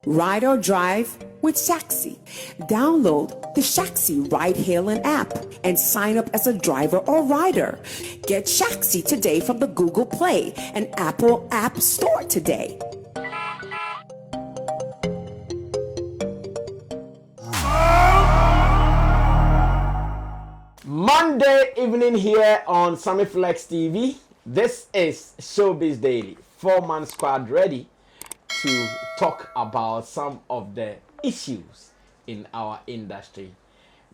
Ride or drive with Shaxi. Download the Shaxi ride-hailing app and sign up as a driver or rider. Get Shaxi today from the Google Play and Apple App Store today. Monday evening here on Sammy Flex TV. This is Showbiz Daily. 4-man squad ready to talk about some of the issues in our industry.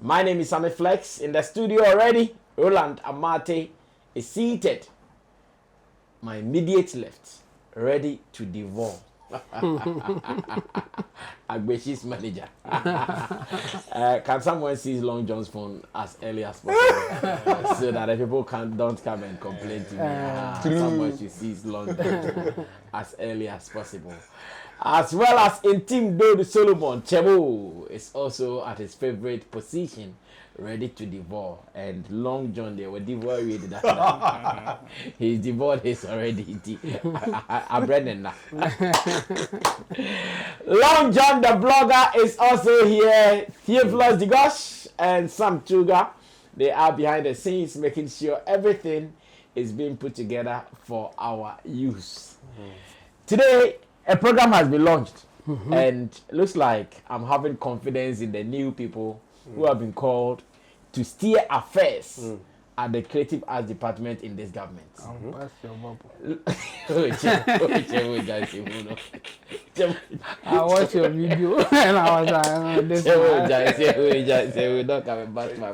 My name is Sammy Flex. In the studio already, Roland Amate is seated. My immediate left, ready to devour. Agbeshi's manager. Can someone seize Long John's phone as early as possible so that the people don't come and complain to me? Someone should seize Long John's phone as early as possible. As well as in Team Dode Solomon, Chebo is also at his favorite position, ready to devour. And Long John, they were devouring that. He's devoured his already. I'm Brendan now. Long John, the blogger, is also here. Theophilus Digosh and Sam Chuga. They are behind the scenes, making sure everything is being put together for our use. Today, a program has been launched, and it looks like I'm having confidence in the new people who have been called to steer affairs at the Creative Arts Department in this government. I watched your video and I was like, this don't come and bust my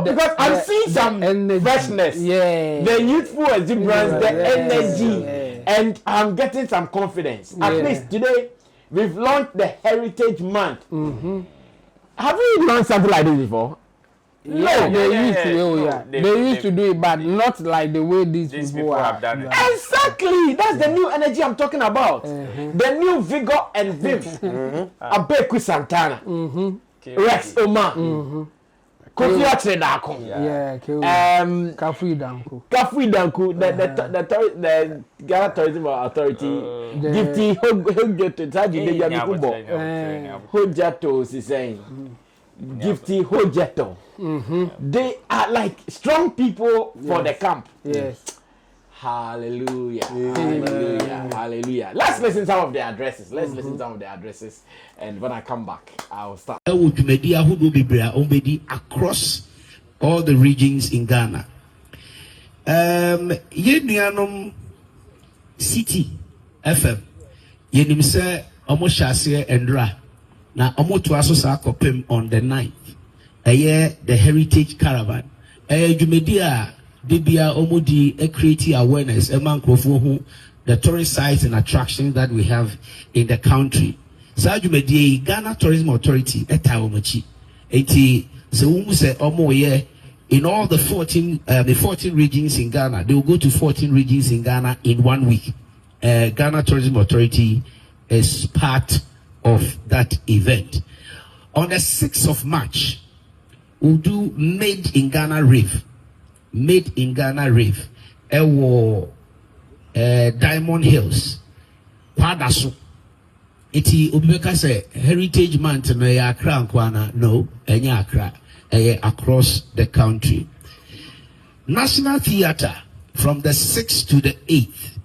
because I'm seeing some freshness, the youthful exuberance, the energy, and I'm getting some confidence. At least today, we've launched the Heritage Month. Have you launched something like this before? They used to do it, but not like the way these people have done it. Exactly. That's the new energy I'm talking about. The new vigor and vim. Abeiku Santana. Rex Oma. Kofi Atredako. Kafui Danku. The Ghana Tourism Authority. Gifty Hojato is saying. Gifty Hojato. They are like strong people for the camp. Yes. Hallelujah. Hallelujah. Hallelujah. Let's listen to some of the addresses. And when I come back, I'll start. Across all the regions in Ghana. City FM. Yenim se omo shase endra. Na omo to asosa kopem on the 9th. The Heritage Caravan. Jumedia Dibia Omodi creating awareness among the tourist sites and attractions that we have in the country. Sajumedi Ghana Tourism Authority etawomachi. Eti se omo in all the 14 regions in Ghana. They will go to 14 regions in Ghana in 1 week. Ghana Tourism Authority is part of that event. On the 6th of March, we'll do Made in Ghana Rave. Made in Ghana Rave. Diamond Hills. Padaso. Iti ubeka se Heritage Month no ya Accra nkwana. No, enya Accra. Across the country. National Theatre from the 6th to the 8th.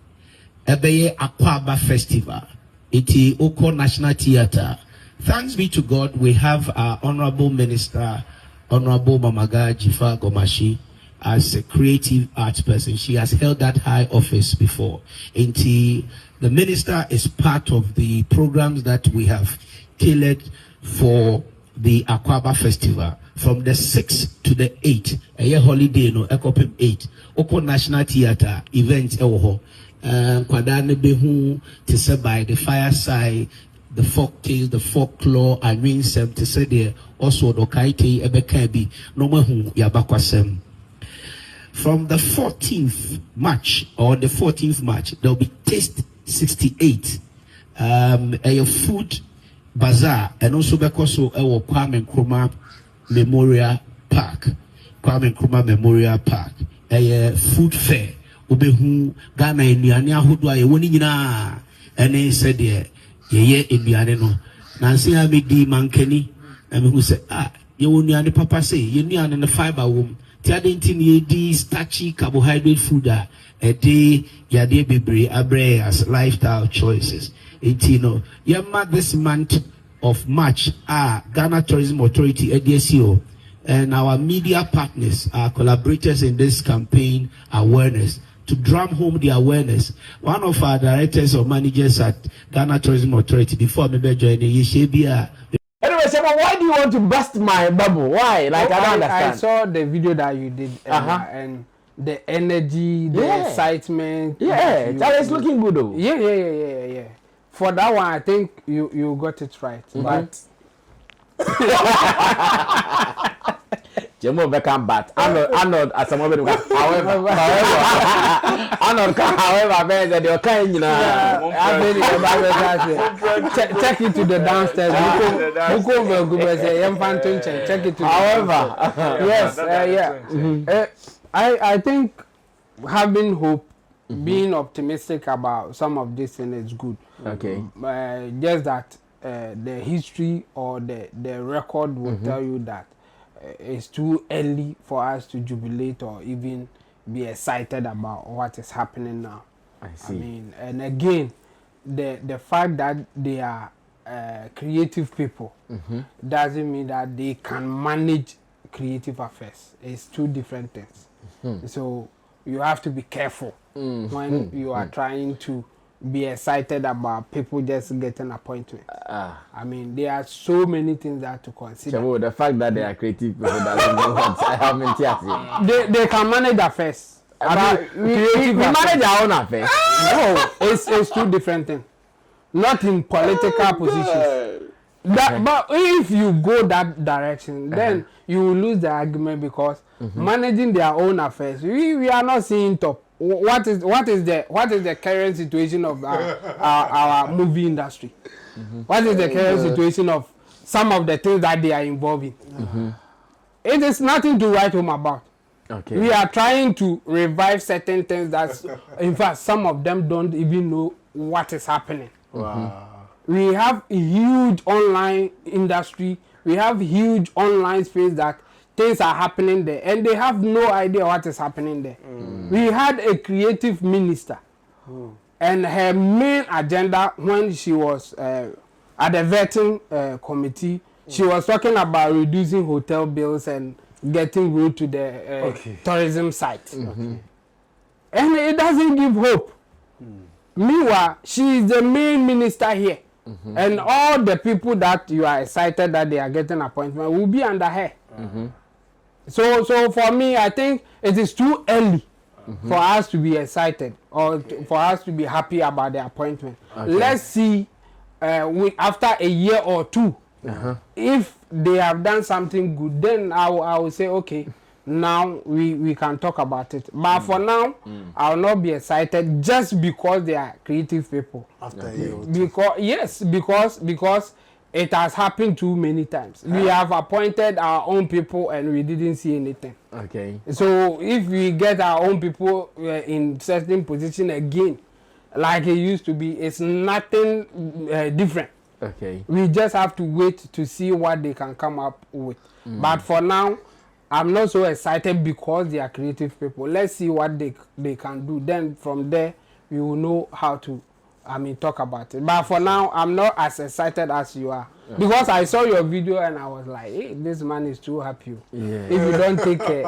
Ebeye Akwaba Festival. Iti Oko National Theatre. Thanks be to God, we have our Honorable Minister, Honorable Mamaga Jifa Gomashi, as a creative arts person. She has held that high office before. The minister is part of the programs that we have tailored for the Akwaba Festival from the 6th to the 8th. A year holiday, no, Ekopim 8. Oko National Theatre events, Kwadane Behu, to say by the fireside, the folk tales, the folklore, I mean, some to say there also the kaite ebekabi, no mahu yabakwasem. From the 14th March, or the 14th March, there will be Taste 68, a food bazaar, and also because of our Kwame Nkrumah Memorial Park, a food fair. obehu Ghana nnuane ahodo a yɛwɔ ni nyinaa ene said ye nnuane no nansi ha me di mankani na me hu say yɛwɔ nnuane papa say ye nnuane no fiber wom ti ade nti ne di starchy carbohydrate food a ede yade bebre abre as lifestyle choices no yamma this month of March Ghana Tourism Authority ADSO and our media partners are collaborators in this campaign awareness to drum home the awareness. One of our directors or managers at Ghana Tourism Authority before me joining Yeshebia. Anyway, Shema, why do you want to bust my bubble? Why? Like I don't understand. I saw the video that you did and the energy, the excitement. Yeah, Charlie's looking good though. Yeah. For that one, I think you got it right. But Jemo become bat. Arnold as some however, however, they are kind, you know. Check it to the downstairs. Check it to however. Yes, I think having hope, being optimistic about some of this thing is good. Okay. Just that the history or the record will tell you that it's too early for us to jubilate or even be excited about what is happening now. I see. I mean, and again, the fact that they are creative people doesn't mean that they can manage creative affairs. It's two different things. So you have to be careful when you are trying to be excited about people just getting appointments. I mean, there are so many things that to consider. Chavo, the fact that they are creative people doesn't mean what I haven't. They can manage affairs. We manage our own affairs. No, it's two different things. Not in political positions. But if you go that direction, then you will lose the argument because managing their own affairs, we are not seeing top. What is the current situation of our movie industry? What is the current situation of some of the things that they are involved in? It is nothing to write home about. Okay. We are trying to revive certain things that, in fact, some of them don't even know what is happening. Wow. We have a huge online industry. We have huge online space that things are happening there, and they have no idea what is happening there. We had a creative minister, and her main agenda when she was at the vetting committee, she was talking about reducing hotel bills and getting road to the tourism site. And it doesn't give hope. Meanwhile, she is the main minister here. And all the people that you are excited that they are getting appointment will be under her. So for me, I think it is too early for us to be excited or for us to be happy about the appointment. Let's see after a year or two, if they have done something good, then I will say, okay, now we can talk about it. But for now, I will not be excited just because they are creative people. After a year. Because it has happened too many times. We have appointed our own people and we didn't see anything. Okay. So if we get our own people in certain position again, like it used to be, it's nothing different. Okay. We just have to wait to see what they can come up with. But for now, I'm not so excited because they are creative people. Let's see what they can do. Then from there, we will know how to talk about it. But for now, I'm not as excited as you are. Because I saw your video and I was like, hey, this man is too happy. If you don't take care.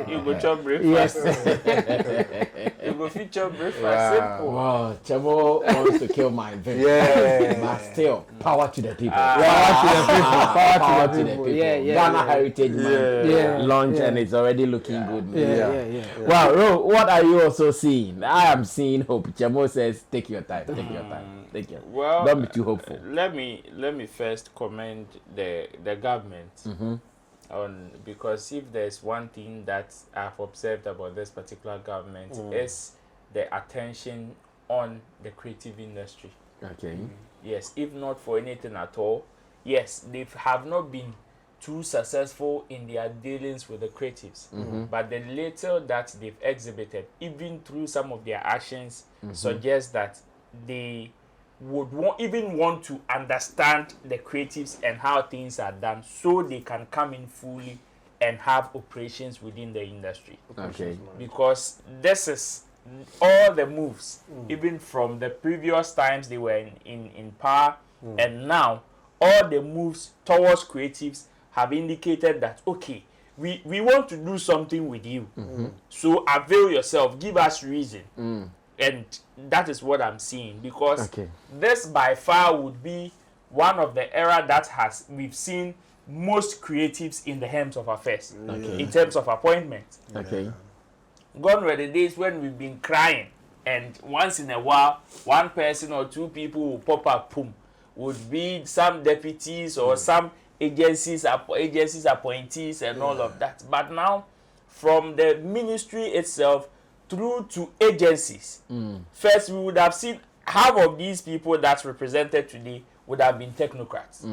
You go chop breakfast. Yes. You go feature breakfast. Simple. Wow, Chavo wants to kill my vision. But still, power to the people. Power to the people. Yeah. Ghana Heritage Month launch and it's already looking good. Yeah. Wow, Ro, what are you also seeing? I am seeing hope. Chamo says, take your time. Take your time. Well, don't be too hopeful. Let me first commend the government on, because if there's one thing that I've observed about this particular government is the attention on the creative industry. Okay. Yes, if not for anything at all, yes, they have not been too successful in their dealings with the creatives. But the little that they've exhibited, even through some of their actions, suggests that they would even want to understand the creatives and how things are done so they can come in fully and have operations within the industry. Okay. Because this is all the moves, even from the previous times they were in power, and now all the moves towards creatives have indicated that, okay, we want to do something with you. So avail yourself, give us reason. And that is what I'm seeing, because this by far would be one of the era that we've seen most creatives in the helms of affairs in terms of appointments. Gone were the days when we've been crying, and once in a while, one person or two people will pop up, boom, would be some deputies or some agencies appointees and all of that. But now, from the ministry itself through to agencies, first we would have seen half of these people that's represented today would have been technocrats,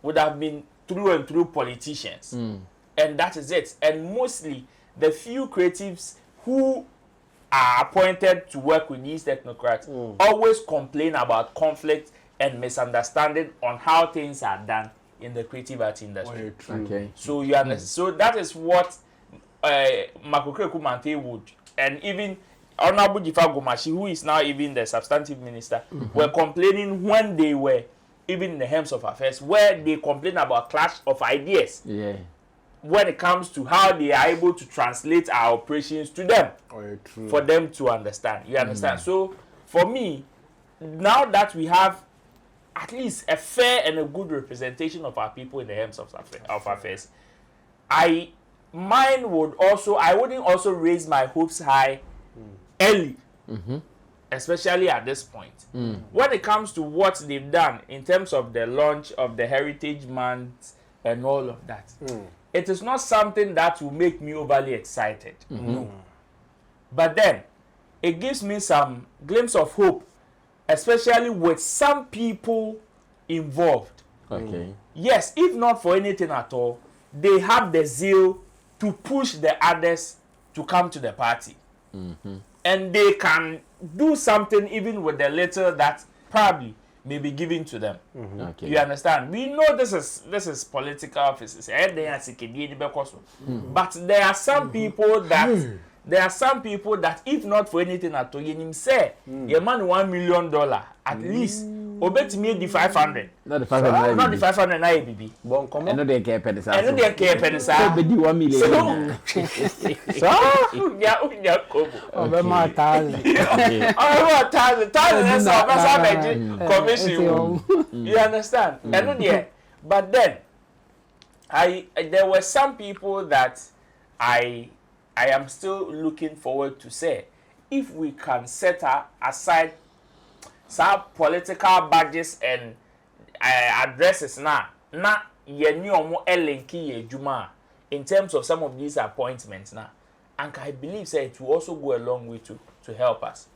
would have been through and through politicians, and that is it. And mostly the few creatives who are appointed to work with these technocrats always complain about conflict and misunderstanding on how things are done in the creative art industry. So you understand. So that is what Makokre Kumante would, and even Honorable Jifa Gomashi, who is now even the substantive minister, were complaining when they were even in the helms of affairs, where they complain about clash of ideas. When it comes to how they are able to translate our operations to them, for them to understand. You understand? So, for me, now that we have at least a fair and a good representation of our people in the helms of affairs, I wouldn't also raise my hopes high early, especially at this point. When it comes to what they've done in terms of the launch of the Heritage Month and all of that, it is not something that will make me overly excited. No. But then, it gives me some glimpse of hope, especially with some people involved. Yes, if not for anything at all, they have the zeal to push the others to come to the party. And they can do something even with the little that probably may be given to them. You understand? We know this is political offices. But there are some people that if not for anything at all, you say your man $1 million at least. Obet me the 500. Not the 500. Not the 500 na baby. And no they care penny. And no they care penny. So be 1 million. So unya kobo. Obe ma thousand. Oh, 1,000. Commission. You understand? And no there. But then there were some people that I am still looking forward to say, if we can set aside some political badges and addresses na yeni omo elenki ejuma in terms of some of these appointments na, and I believe say it will also go a long way to help us.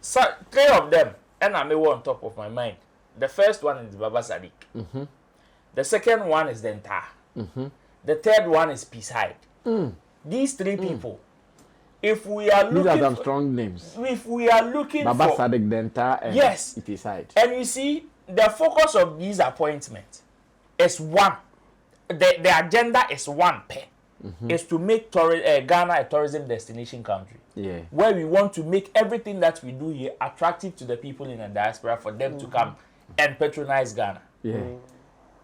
So 3 of them, and I may on top of my mind. The first one is Baba Sadiq. The second one is Denta. The third one is Peacehyde. These 3 people, if we are looking, these are some strong names. If we are looking Baba for Sadiq, Denta, and yes, Peacehyde. And you see, the focus of these appointments is one. The agenda is one pair. Is to make Ghana a tourism destination country. Where we want to make everything that we do here attractive to the people in the diaspora for them to come and patronize Ghana.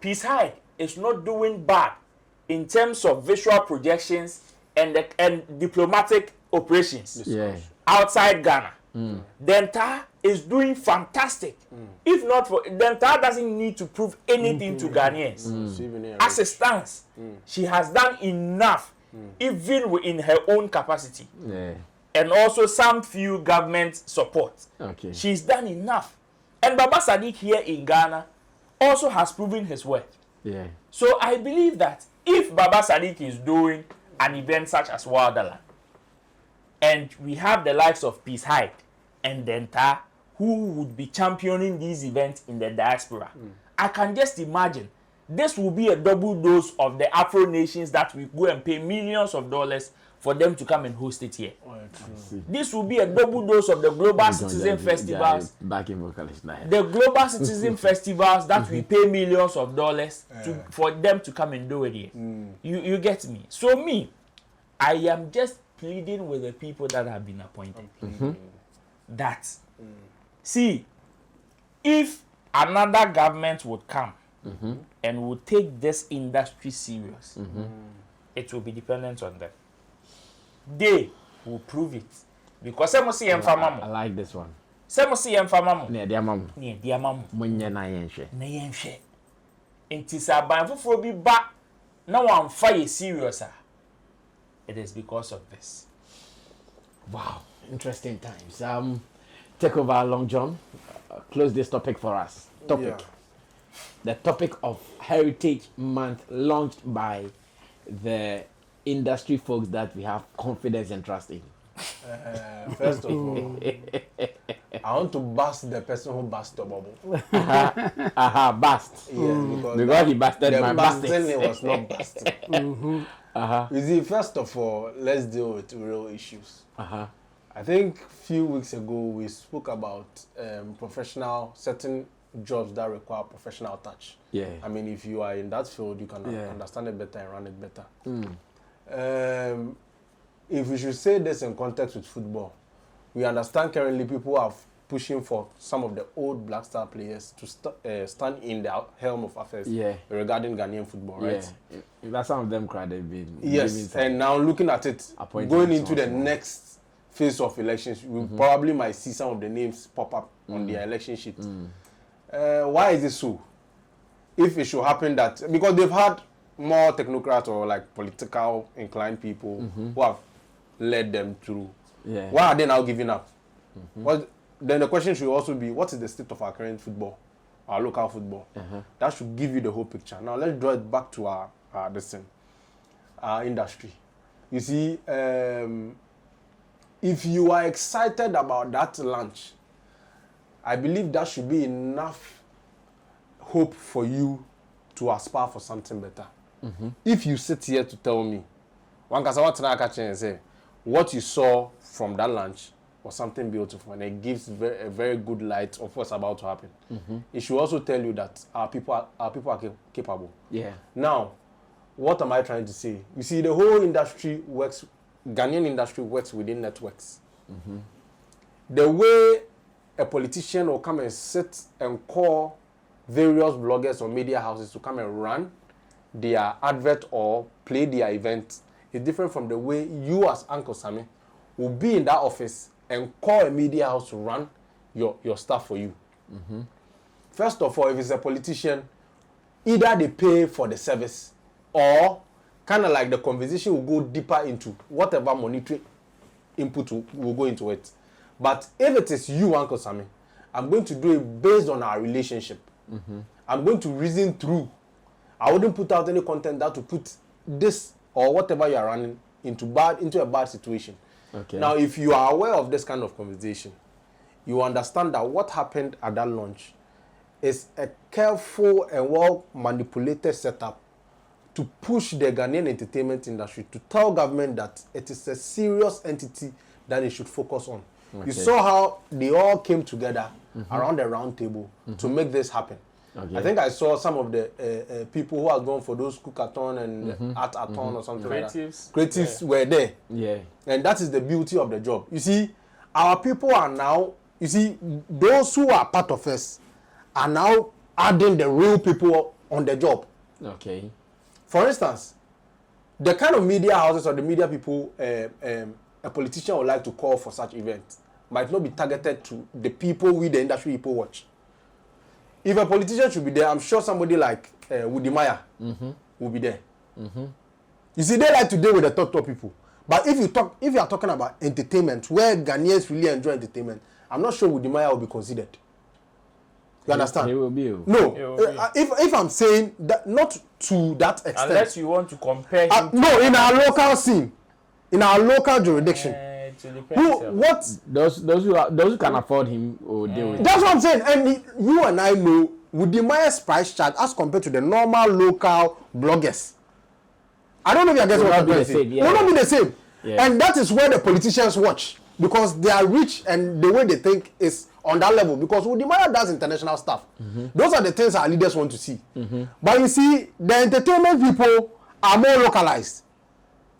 Peacehyde is not doing bad in terms of visual projections and diplomatic operations outside Ghana. Denta is doing fantastic. If not for Denta doesn't need to prove anything to Ghanaians. As it stands, she has done enough, even in her own capacity. And also some few government support. She's done enough. And Baba Sadiq here in Ghana also has proven his worth. So I believe that if Baba Sadiq is doing an event such as Wilderland, and we have the likes of Peacehyde and Denta who would be championing these events in the diaspora, I can just imagine this will be a double dose of the Afro nations that we go and pay millions of dollars for them to come and host it here. This will be a double dose of the global citizen festivals. Back in vocalist now. The global citizen festivals that we pay millions of dollars for them to come and do it here. You get me? So me, I am just pleading with the people that have been appointed. That see, if another government would come and would take this industry serious, it will be dependent on them. They will prove it. Because some see em famamu. I like this one. Some see em famamu. Ne dia mamu. Ne dia mamu. Munye na yenhwe. Na yenhwe. Enti sa ban foforo bi ba na wan fire serious ah. It is because of this. Wow, interesting times. Take over Long John. Close this topic for us. Topic. The topic of Heritage Month launched by the industry folks that we have confidence and trust in. First of all, I want to bust the person who bust the bubble. Bust. Yes, because he busted my busting busting. it was not busting. You see, first of all, let's deal with real issues. I think a few weeks ago we spoke about certain jobs that require professional touch. Yeah. I mean, if you are in that field, you can understand it better and run it better. If we should say this in context with football, we understand currently people are pushing for some of the old Black Star players to stand in the helm of affairs regarding Ghanaian football, right? Yeah. That's some of them cried they've been. Yes, and now looking at it, going into the next phase of elections, we probably might see some of the names pop up on their election sheet. Why is it so? If it should happen that, because they've had more technocrats or like political inclined people who have led them through. Yeah. Why are they now giving up? Then the question should also be, what is the state of our current football, our local football? That should give you the whole picture. Now let's draw it back to our industry. You see, if you are excited about that launch, I believe that should be enough hope for you to aspire for something better. If you sit here to tell me, what you saw from that launch was something beautiful and it gives a very good light of what's about to happen, it should also tell you that our people are capable. Yeah. Now, what am I trying to say? You see, the whole industry works, Ghanaian industry works within networks. The way a politician will come and sit and call various bloggers or media houses to come and run their advert or play their event is different from the way you as Uncle Sammy will be in that office and call a media house to run your stuff for you. First of all, if it's a politician, either they pay for the service or kind of like the conversation will go deeper into whatever monetary input will go into it. But if it is you, Uncle Sammy, I'm going to do it based on our relationship. I'm going to reason through. I wouldn't put out any content that to put this or whatever you are running into a bad situation. Okay. Now, if you are aware of this kind of conversation, you understand that what happened at that launch is a careful and well manipulated setup to push the Ghanaian entertainment industry to tell government that it is a serious entity that they should focus on. Okay. You saw how they all came together around the round table to make this happen. Okay. I think I saw some of the people who are going for those cookathon and art-a-thon or something like that. Creatives were there. Yeah. And that is the beauty of the job. You see, our people are now, you see, those who are part of us are now adding the real people on the job. Okay. For instance, the kind of media houses or the media people a politician would like to call for such events might not be targeted to the people we, the industry people, watch. If a politician should be there, I'm sure somebody like Woody Maya will be there. You see, they like to deal with the top people. But if you are talking about entertainment, where Ghanaians really enjoy entertainment, I'm not sure Woody Maya will be considered. You understand? He will be. No. If I'm saying that, not to that extent. Unless you want to compare him. No, in our local scene, in our local jurisdiction. Those who can afford him will deal with. That's what I'm saying. And you and I know Wudimaya's price chart as compared to the normal local bloggers. I don't know if you're getting what I'm trying to say. It will not be the same. Yeah. And that is where the politicians watch because they are rich and the way they think is on that level because Wudimaya does international stuff. Those are the things our leaders want to see. But you see, the entertainment people are more localized.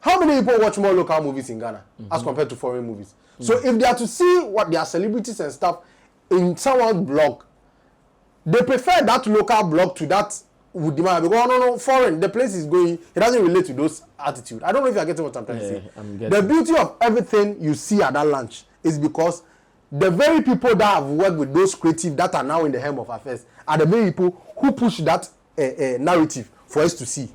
How many people watch more local movies in Ghana as compared to foreign movies? So if they are to see what their celebrities and stuff in someone's blog, they prefer that local blog to that Wudimaya because no, foreign, the place is going, it doesn't relate to those attitudes. I don't know if you're getting what I'm trying to say. The beauty of everything you see at that lunch is because the very people that have worked with those creative that are now in the helm of affairs are the very people who push that narrative for us to see.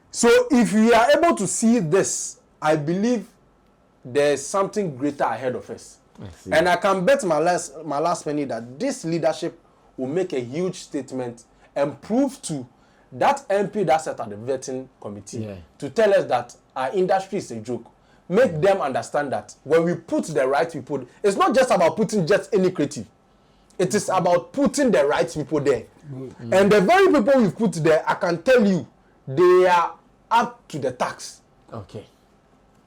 So if we are able to see this, I believe there's something greater ahead of us. And I can bet my last penny that this leadership will make a huge statement and prove to that MP that sat at the vetting committee to tell us that our industry is a joke. Make them understand that when we put the right people, it's not just about putting just any creative. It is about putting the right people there. And the very people we've put there, I can tell you, they are up to the tax. Okay.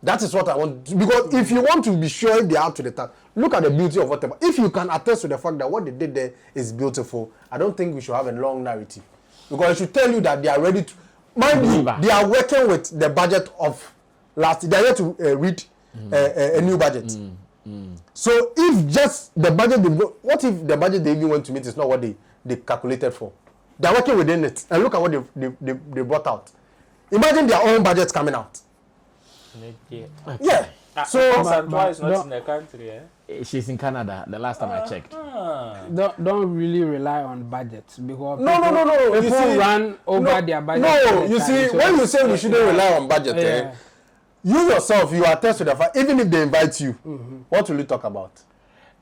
That is what I want. Because if you want to be sure if they are up to the task, look at the beauty of whatever. If you can attest to the fact that what they did there is beautiful, I don't think we should have a long narrative. Because it should tell you that they are ready to. Mind you, they are working with the budget of last year. They are here to read a new budget. So if just the budget, what if the budget they even went to meet is not what they calculated for? They are working within it. And look at what they brought out. Imagine their own budget coming out. Yeah. So Santana is not in the country, eh? She's in Canada. The last time I checked. Don't really rely on budgets because no. People run over their budget. No, you see, so when you say we shouldn't rely on budget, you yourself, you attest to the fact. Even if they invite you, what will you talk about?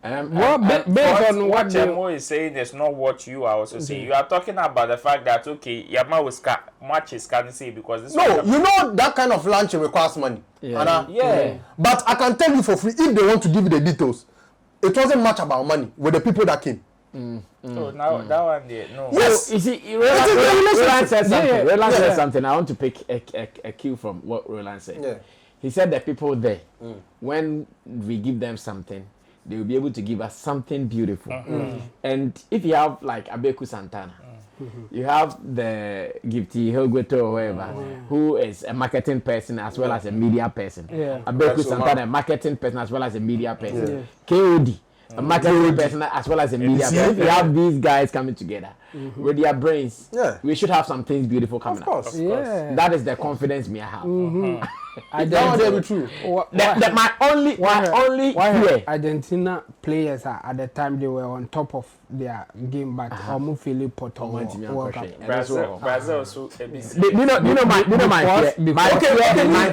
Based on what Mo is saying, is not what you are also saying. You are talking about the fact that Yama was much is can say because this. No, you know that kind of lunch requires money. But I can tell you for free if they want to give you the details. It wasn't much about money with the people that came. So now that one there, no. Yes, you see, Roland said something. Roland said something. I want to pick a cue from what Roland said. Yeah. He said the people there, when we give them something, they will be able to give us something beautiful. And if you have like Abeiku Santana, you have the Gifty Hilgweto or whoever, who is a marketing person as well as a media person. Abeiku Santana, a marketing person as well as a media person. KOD, a marketing person as well as a media person. If you have these guys coming together with their brains, we should have some things beautiful coming up. Of course. That is the confidence me I have. That would be true. My only fear. Argentina players at the time they were on top of their game, but almost Philip Porto World Cup. Brazil so you know my fear.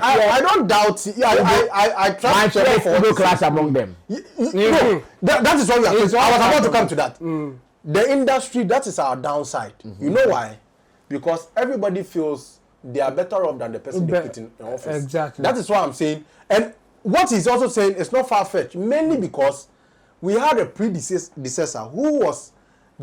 I don't doubt. I try to fear clash among them. No, that is what we are. I was about to come to that. The industry, that is our downside. You know why? Because everybody feels they are better off than the person they put in office. Exactly. That is what I'm saying. And what he's also saying is not far-fetched, mainly because we had a predecessor who was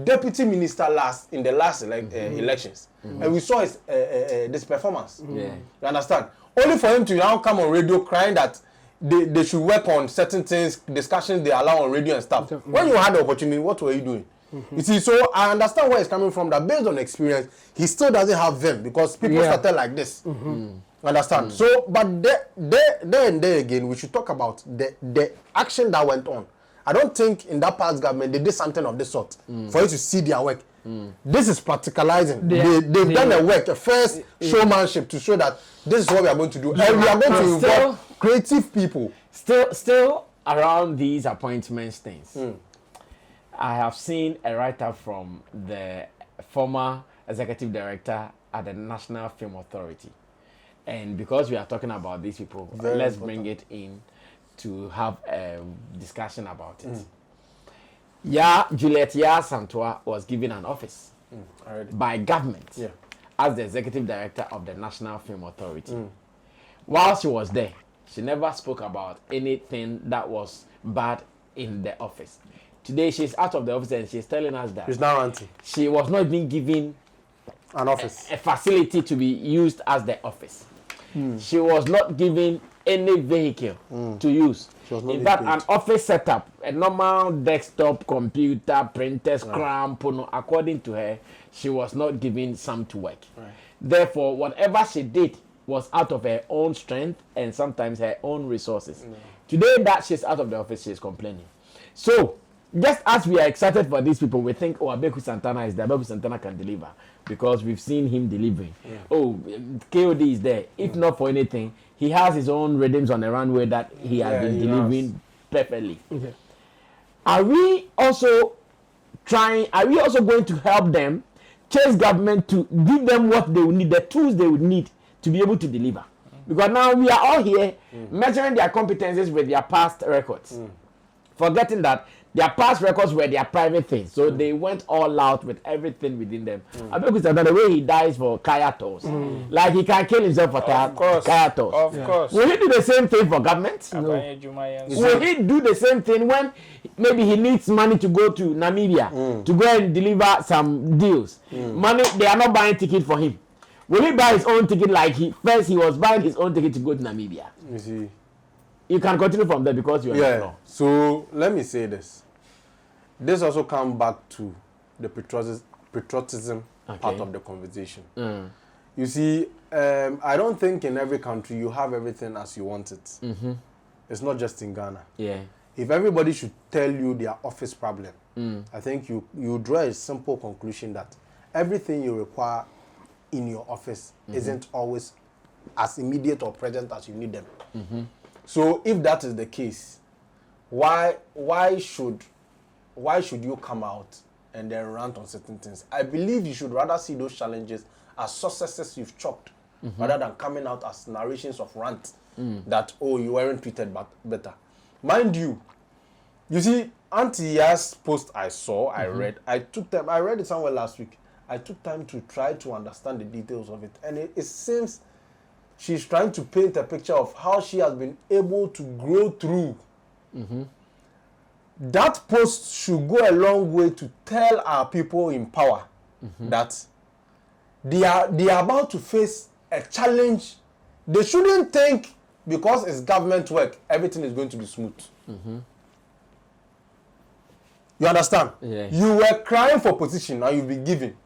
deputy minister in the last elections. And we saw his this performance. You understand? Only for him to now come on radio crying that they should work on certain things, discussions they allow on radio and stuff. When you had the opportunity, what were you doing? You see, so I understand where it's coming from, that based on experience, he still doesn't have them because people started like this. Understand? So, but there and there again, we should talk about the action that went on. I don't think in that past government they did something of this sort for you to see their work. This is practicalizing. They've done a work, a first showmanship to show that this is what we are going to do. And we are going to involve creative people. Still around these appointments things. I have seen a write-up from the former executive director at the National Film Authority. And because we are talking about these people, let's bring it in to have a discussion about it. Juliet Santua was given an office by government as the executive director of the National Film Authority. While she was there, she never spoke about anything that was bad in the office. Today she's out of the office and she's telling us that She's now ranting. she was not even given An office. a facility to be used as the office. She was not given any vehicle to use. In fact, an office setup, a normal desktop computer, printers, cramp, according to her, she was not given some to work. Right. Therefore, whatever she did was out of her own strength and sometimes her own resources. Today that she's out of the office, she's complaining. So, just as we are excited for these people, we think, oh, Abeiku Santana is there. Abeiku Santana can deliver because we've seen him delivering. Oh, KOD is there. If not for anything, he has his own rhythms on the runway that he has been delivering perfectly. Okay. Are we also going to help them, chase government to give them what they will need, the tools they would need to be able to deliver? Because now we are all here measuring their competencies with their past records, forgetting that their past records were their private things, so they went all out with everything within them. Abeiku Santana, the way he dies for Kaya tolls, like he can kill himself for Kaya tolls. Of course. Will he do the same thing for government? No. Will he do the same thing when maybe he needs money to go to Namibia to go and deliver some deals? Money, they are not buying ticket for him. Will he buy his own ticket like he was buying his own ticket to go to Namibia? You see. You can continue from there because you are not. So let me say this. This also comes back to the patriotism part of the conversation. You see, I don't think in every country you have everything as you want it. It's not just in Ghana. Yeah. If everybody should tell you their office problem, I think you draw a simple conclusion that everything you require in your office isn't always as immediate or present as you need them. So if that is the case, why should you come out and then rant on certain things? I believe you should rather see those challenges as successes you've chalked, rather than coming out as narrations of rant that, oh, you weren't treated better. Mind you see, Auntie Ya's post I read it somewhere last week. I took time to try to understand the details of it, and it seems she's trying to paint a picture of how she has been able to grow through. That post should go a long way to tell our people in power that they are about to face a challenge. They shouldn't think because it's government work, everything is going to be smooth. You understand? Yeah. You were crying for position, now you'll be given.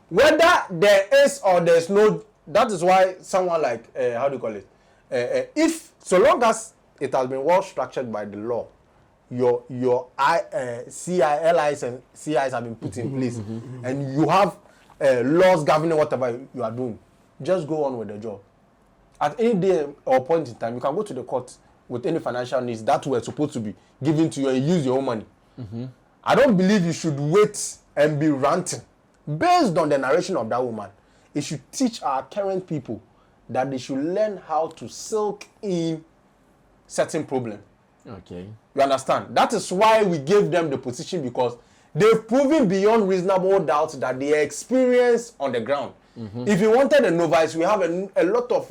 Whether there is or there's no, that is why someone like, how do you call it? If, so long as it has been well structured by the law, your CILIs and CIs have been put in place, and you have laws governing whatever you are doing, just go on with the job. At any day or point in time, you can go to the court with any financial needs that were supposed to be given to you and use your own money. I don't believe you should wait and be ranting. Based on the narration of that woman, it should teach our current people that they should learn how to silk in certain problems. Okay. You understand? That is why we gave them the position, because they've proven beyond reasonable doubt that they are experienced on the ground. If you wanted a novice, we have a lot of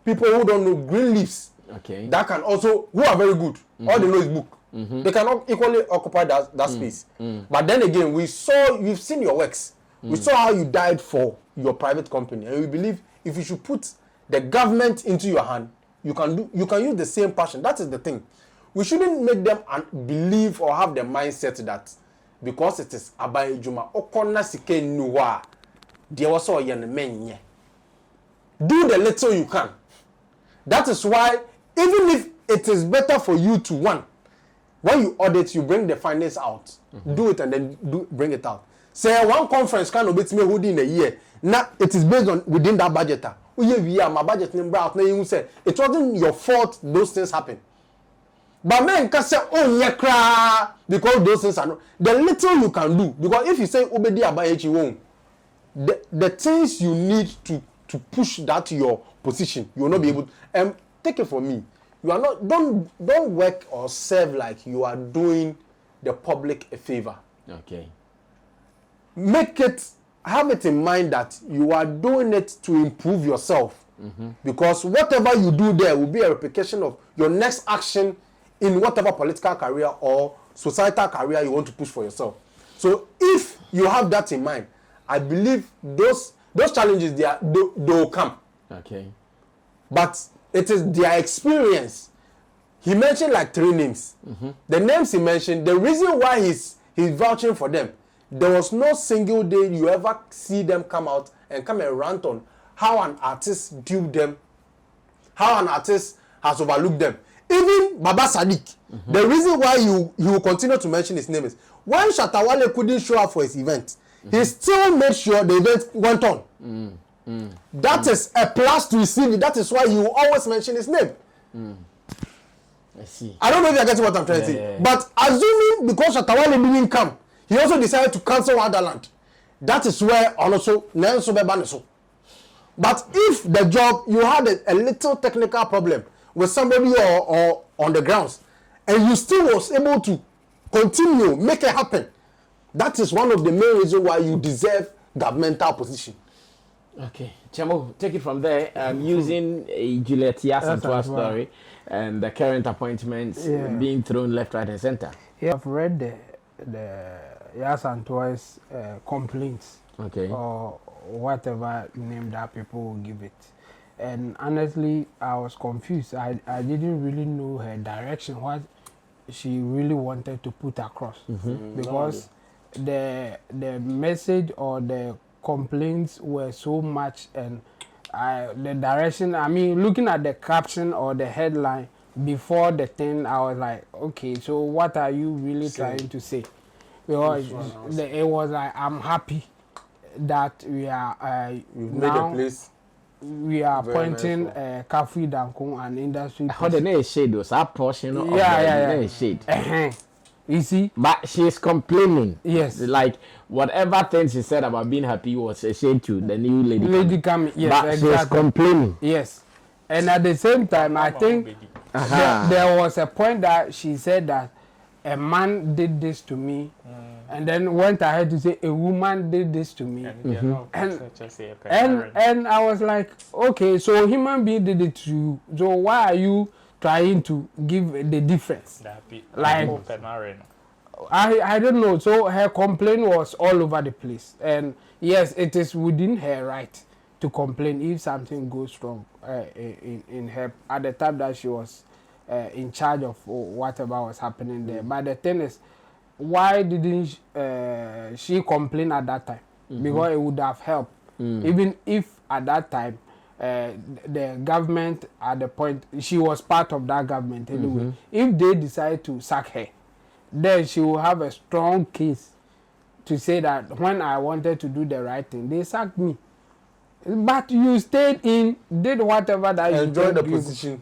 people who don't know green leaves. Okay. That can also, who are very good. All they know is book. They cannot equally occupy that space. But then again, we've seen your works. We saw how you died for your private company, and we believe if you should put the government into your hand, you can use the same passion. That is the thing. We shouldn't make them believe or have the mindset that because it is Abeiku okona sike nuwa, there was all yen men. Do the little you can. That is why, even if it is better for you to when you audit, you bring the finance out, do it and then bring it out. Say one conference can obey me within a year. Now it is based on within that budget. My budget number out. Now you say it wasn't your fault those things happen. But men can say, oh yeah, cry, because those things are not. The little you can do, because if you say obedi Abeiku, you won't. The things you need to push that to your position, you will not be able to. Take it from me. You are not. Don't work or serve like you are doing the public a favor. Okay. Have it in mind that you are doing it to improve yourself. Because whatever you do there will be a replication of your next action in whatever political career or societal career you want to push for yourself. So if you have that in mind, I believe those challenges they will come. Okay. But it is their experience. He mentioned like 3 names. The names he mentioned, the reason why he's vouching for them, there was no single day you ever see them come out and rant on how an artist duped them, how an artist has overlooked them. Even Baba Sadiq, the reason why you will continue to mention his name is when Shatta Wale couldn't show up for his event, he still made sure the event went on. That is a plus to his CV. That is why you always mention his name. I see. I don't know if you're getting what I'm trying to say. But assuming because Shatta Wale didn't come, he also decided to cancel Wonderland. That is where also Nelson Bebaneso. But if the job, you had a little technical problem with somebody or on the grounds, and you still was able to continue, make it happen, that is one of the main reasons why you deserve governmental position. Okay, Chamo, take it from there. Using Juliet Yasantoa's story and the current appointments being thrown left, right, and center. Yeah, I've read the Yasantoa's complaints. Okay. Or whatever name that people will give it. And honestly, I was confused. I didn't really know her direction, what she really wanted to put across. Because the message or the complaints were so much, and the direction, I mean, looking at the caption or the headline before the thing, I was like, okay, so what are you really trying to say? Because it was like, I'm happy that we are now made a place. We are appointing Kafui Dankun and industry. How the name shade was that portion of the shade. You see, but she's complaining. Yes, like whatever things she said about being happy was a shade to the new lady. Lady coming, yes, but exactly. She's complaining. Yes, and at the same time, I think there was a point that she said that a man did this to me, and then went ahead to say a woman did this to me, and I was like, okay, so human being did it to you, so why are you trying to give the difference? Like, I don't know. So her complaint was all over the place, and yes, it is within her right to complain if something goes wrong in her at the time that she was in charge of whatever was happening there. But the thing is, why didn't she complain at that time? Because it would have helped. Even if at that time the government, at the point she was part of that government anyway, if they decide to sack her, then she will have a strong case to say that when I wanted to do the right thing, they sacked me. But you stayed in, did whatever that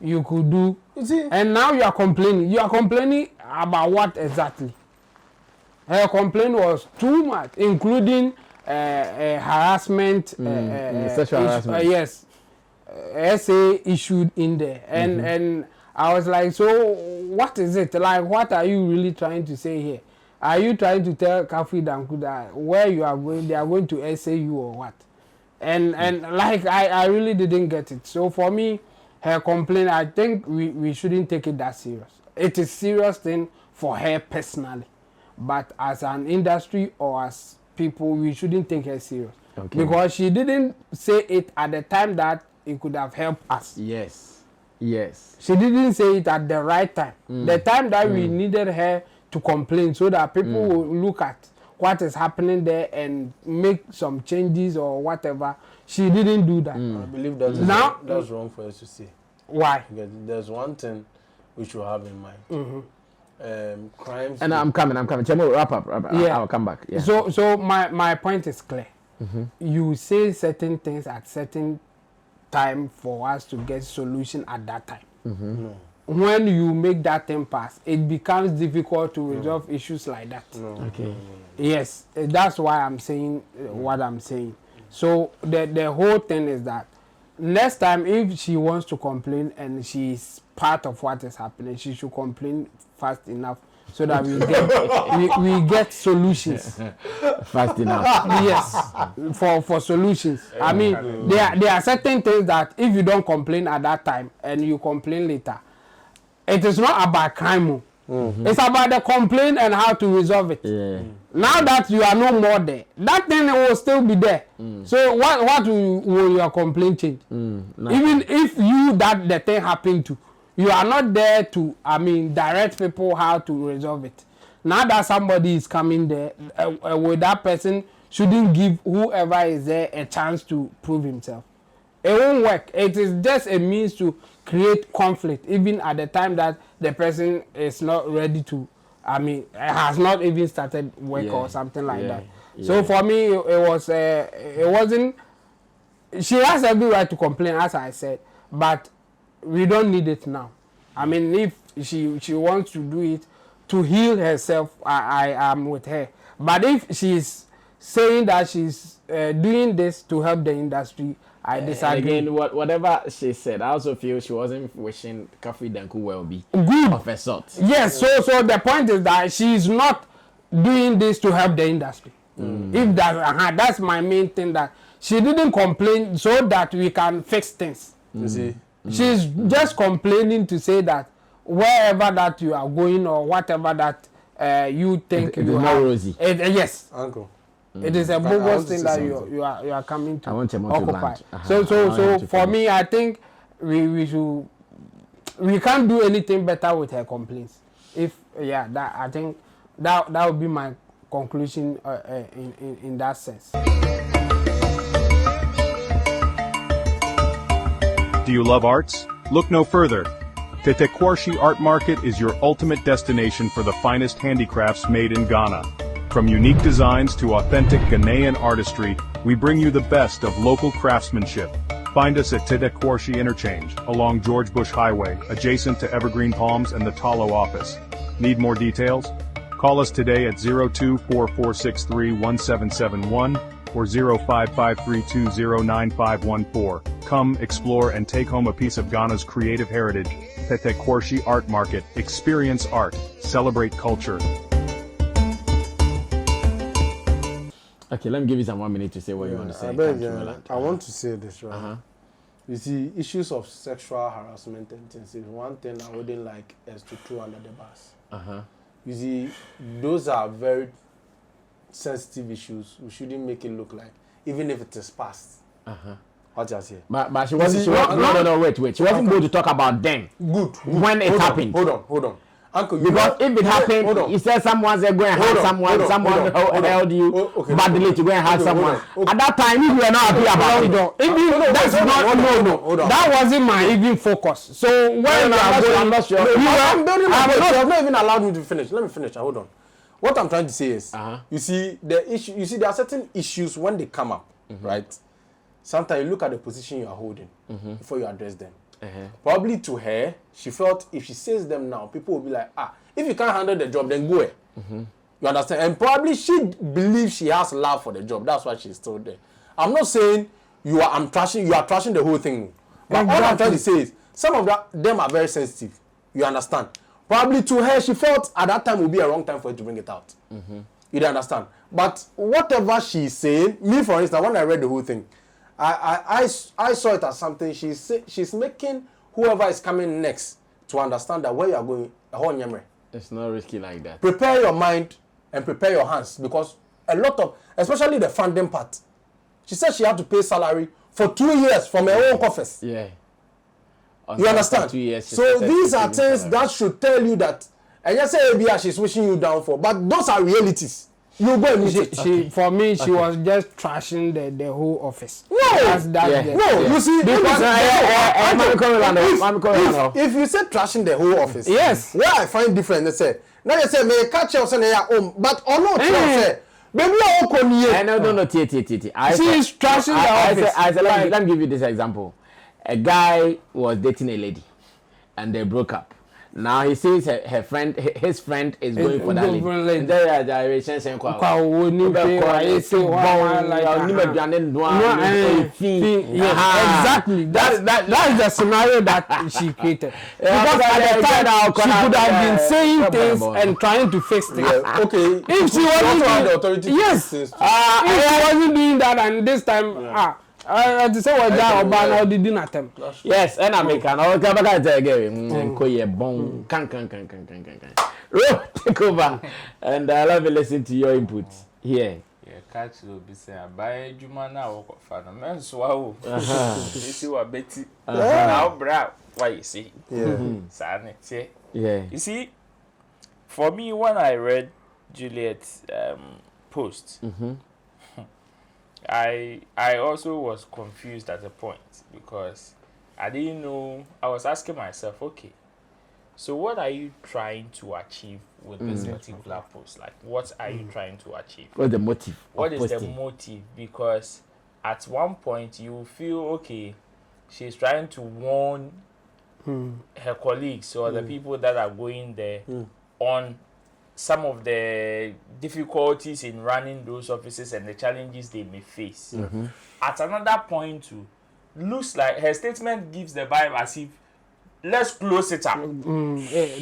you could do. You see? And now you are complaining. You are complaining about what exactly? Her complaint was too much, including harassment, sexual harassment. Yes, essay issued in there. And I was like, so what is it? Like, what are you really trying to say here? Are you trying to tell Kafui Danku that where you are going, they are going to essay you or what? And like, I really didn't get it. So for me, her complaint, I think we shouldn't take it that serious. It is serious thing for her personally. But as an industry or as people, we shouldn't take her serious. Okay. Because she didn't say it at the time that it could have helped us. Yes. Yes. She didn't say it at the right time. The time that we needed her to complain so that people will look at what is happening there and make some changes or whatever. She didn't do that. I believe that's wrong for us to say. Why? Because there's one thing we should have in mind. Crimes. And I'm coming. Chemo, wrap up. Yeah. I'll come back. Yeah. So my point is clear. You say certain things at certain time for us to get solution at that time. No. When you make that thing pass, it becomes difficult to resolve issues like that. Okay. Yes, that's why I'm saying what I'm saying. So the whole thing is that next time if she wants to complain and she's part of what is happening, she should complain fast enough so that we get solutions. Fast enough. Yes, for solutions. I mean, there are certain things that if you don't complain at that time and you complain later, it is not about crime. It's about the complaint and how to resolve it. Now that you are no more there, that thing will still be there. So what will your complaint change? Even if you that the thing happened to, you are not there to, direct people how to resolve it. Now that somebody is coming there, with that person shouldn't give whoever is there a chance to prove himself. It won't work. It is just a means to create conflict, even at the time that the person is not ready to, has not even started work or something like that. So for me, it wasn't, she has every right to complain, as I said, but we don't need it now. If she wants to do it to heal herself, I am with her. But if she's saying that she's doing this to help the industry, I disagree. Again, whatever she said, I also feel she wasn't wishing Kafi Danku well-be good of a sort. Yes, so the point is that she's not doing this to help the industry. If that's my main thing, that she didn't complain so that we can fix things. You see, she's just complaining to say that wherever that you are going or whatever that you think you are rosy. Yes, uncle. It is a bogus thing that you are coming to occupy. So for me, I think we can't do anything better with her complaints. I think that would be my conclusion in that sense. Do you love arts? Look no further. Tetekwarshi Art Market is your ultimate destination for the finest handicrafts made in Ghana. From unique designs to authentic Ghanaian artistry, we bring you the best of local craftsmanship. Find us at Tetekwarshi Interchange, along George Bush Highway, adjacent to Evergreen Palms and the Talo office. Need more details? Call us today at 0244631771 or 0553209514. Come, explore, and take home a piece of Ghana's creative heritage. Tetekwarshi Art Market. Experience art. Celebrate culture. Okay, let me give you some 1 minute to say what you want to say. I want to say this, right? You see, issues of sexual harassment and things is one thing I wouldn't like us to throw under the bus. You see, those are very sensitive issues. We shouldn't make it look like, even if it is past. What you say? But she wasn't. No, wait. She wasn't going to talk about them. Good. When it happened. Hold on. Uncle, because if it happened, you said someone said go and hire someone, held you badly to go and hire someone. At that time, you were not happy about it. That wasn't my even focus. So when I'm not sure. I'm not even allowed me to finish. Let me finish. Hold on. What I'm trying to say is, you see, there are certain issues when they come up, right? Sometimes you look at the position you are holding before you address them. Probably to her, she felt if she says them now, people will be like, if you can't handle the job, then go away. You understand? And probably she believes she has love for the job. That's why she's still there. I'm not saying you are trashing the whole thing. But all I'm trying to say is, some of them are very sensitive. You understand? Probably to her, she felt at that time would be a wrong time for her to bring it out. You don't understand? But whatever she's saying, me for instance, when I read the whole thing, I saw it as something she's making whoever is coming next to understand that where you are going, it's not risky like that. Prepare your mind and prepare your hands, because a lot of, especially the funding part, she said she had to pay salary for 2 years from her own coffers. Yeah. You understand? 2 years, so these are things salary that should tell you that, and you say maybe she's wishing you down for, but those are realities. You go and for me, she was just trashing the whole office. You see, if you say trashing the whole office, yes, where I find different, they say, now they say, may catch you on home, but or not, say, baby, no, she is trashing the office. Let me give you this example. A guy was dating a lady, and they broke up. Now he sees his friend is going for that lady. Exactly. That's the scenario that she created. Because at the time she could have been saying things and trying to fix things. Okay. If she wasn't doing that, and this time, yes, and I make an okay, but I tell you, Ro, take over. And let me listen to your input here. Yeah, catch will be saying, buy Jumana or Fana, man, so you see what Betty now, bra. Why you see? Yeah. Sana, say, Yeah. you see, for me, when I read Juliet's post, I also was confused at a point because I didn't know. I was asking myself, okay, so what are you trying to achieve with this particular post? Like, what are you trying to achieve? What's the motive? What is the motive? Because at one point you feel, okay, she's trying to warn her colleagues or the people that are going there on some of the difficulties in running those offices and the challenges they may face. At another point too, looks like her statement gives the vibe as if let's close it up.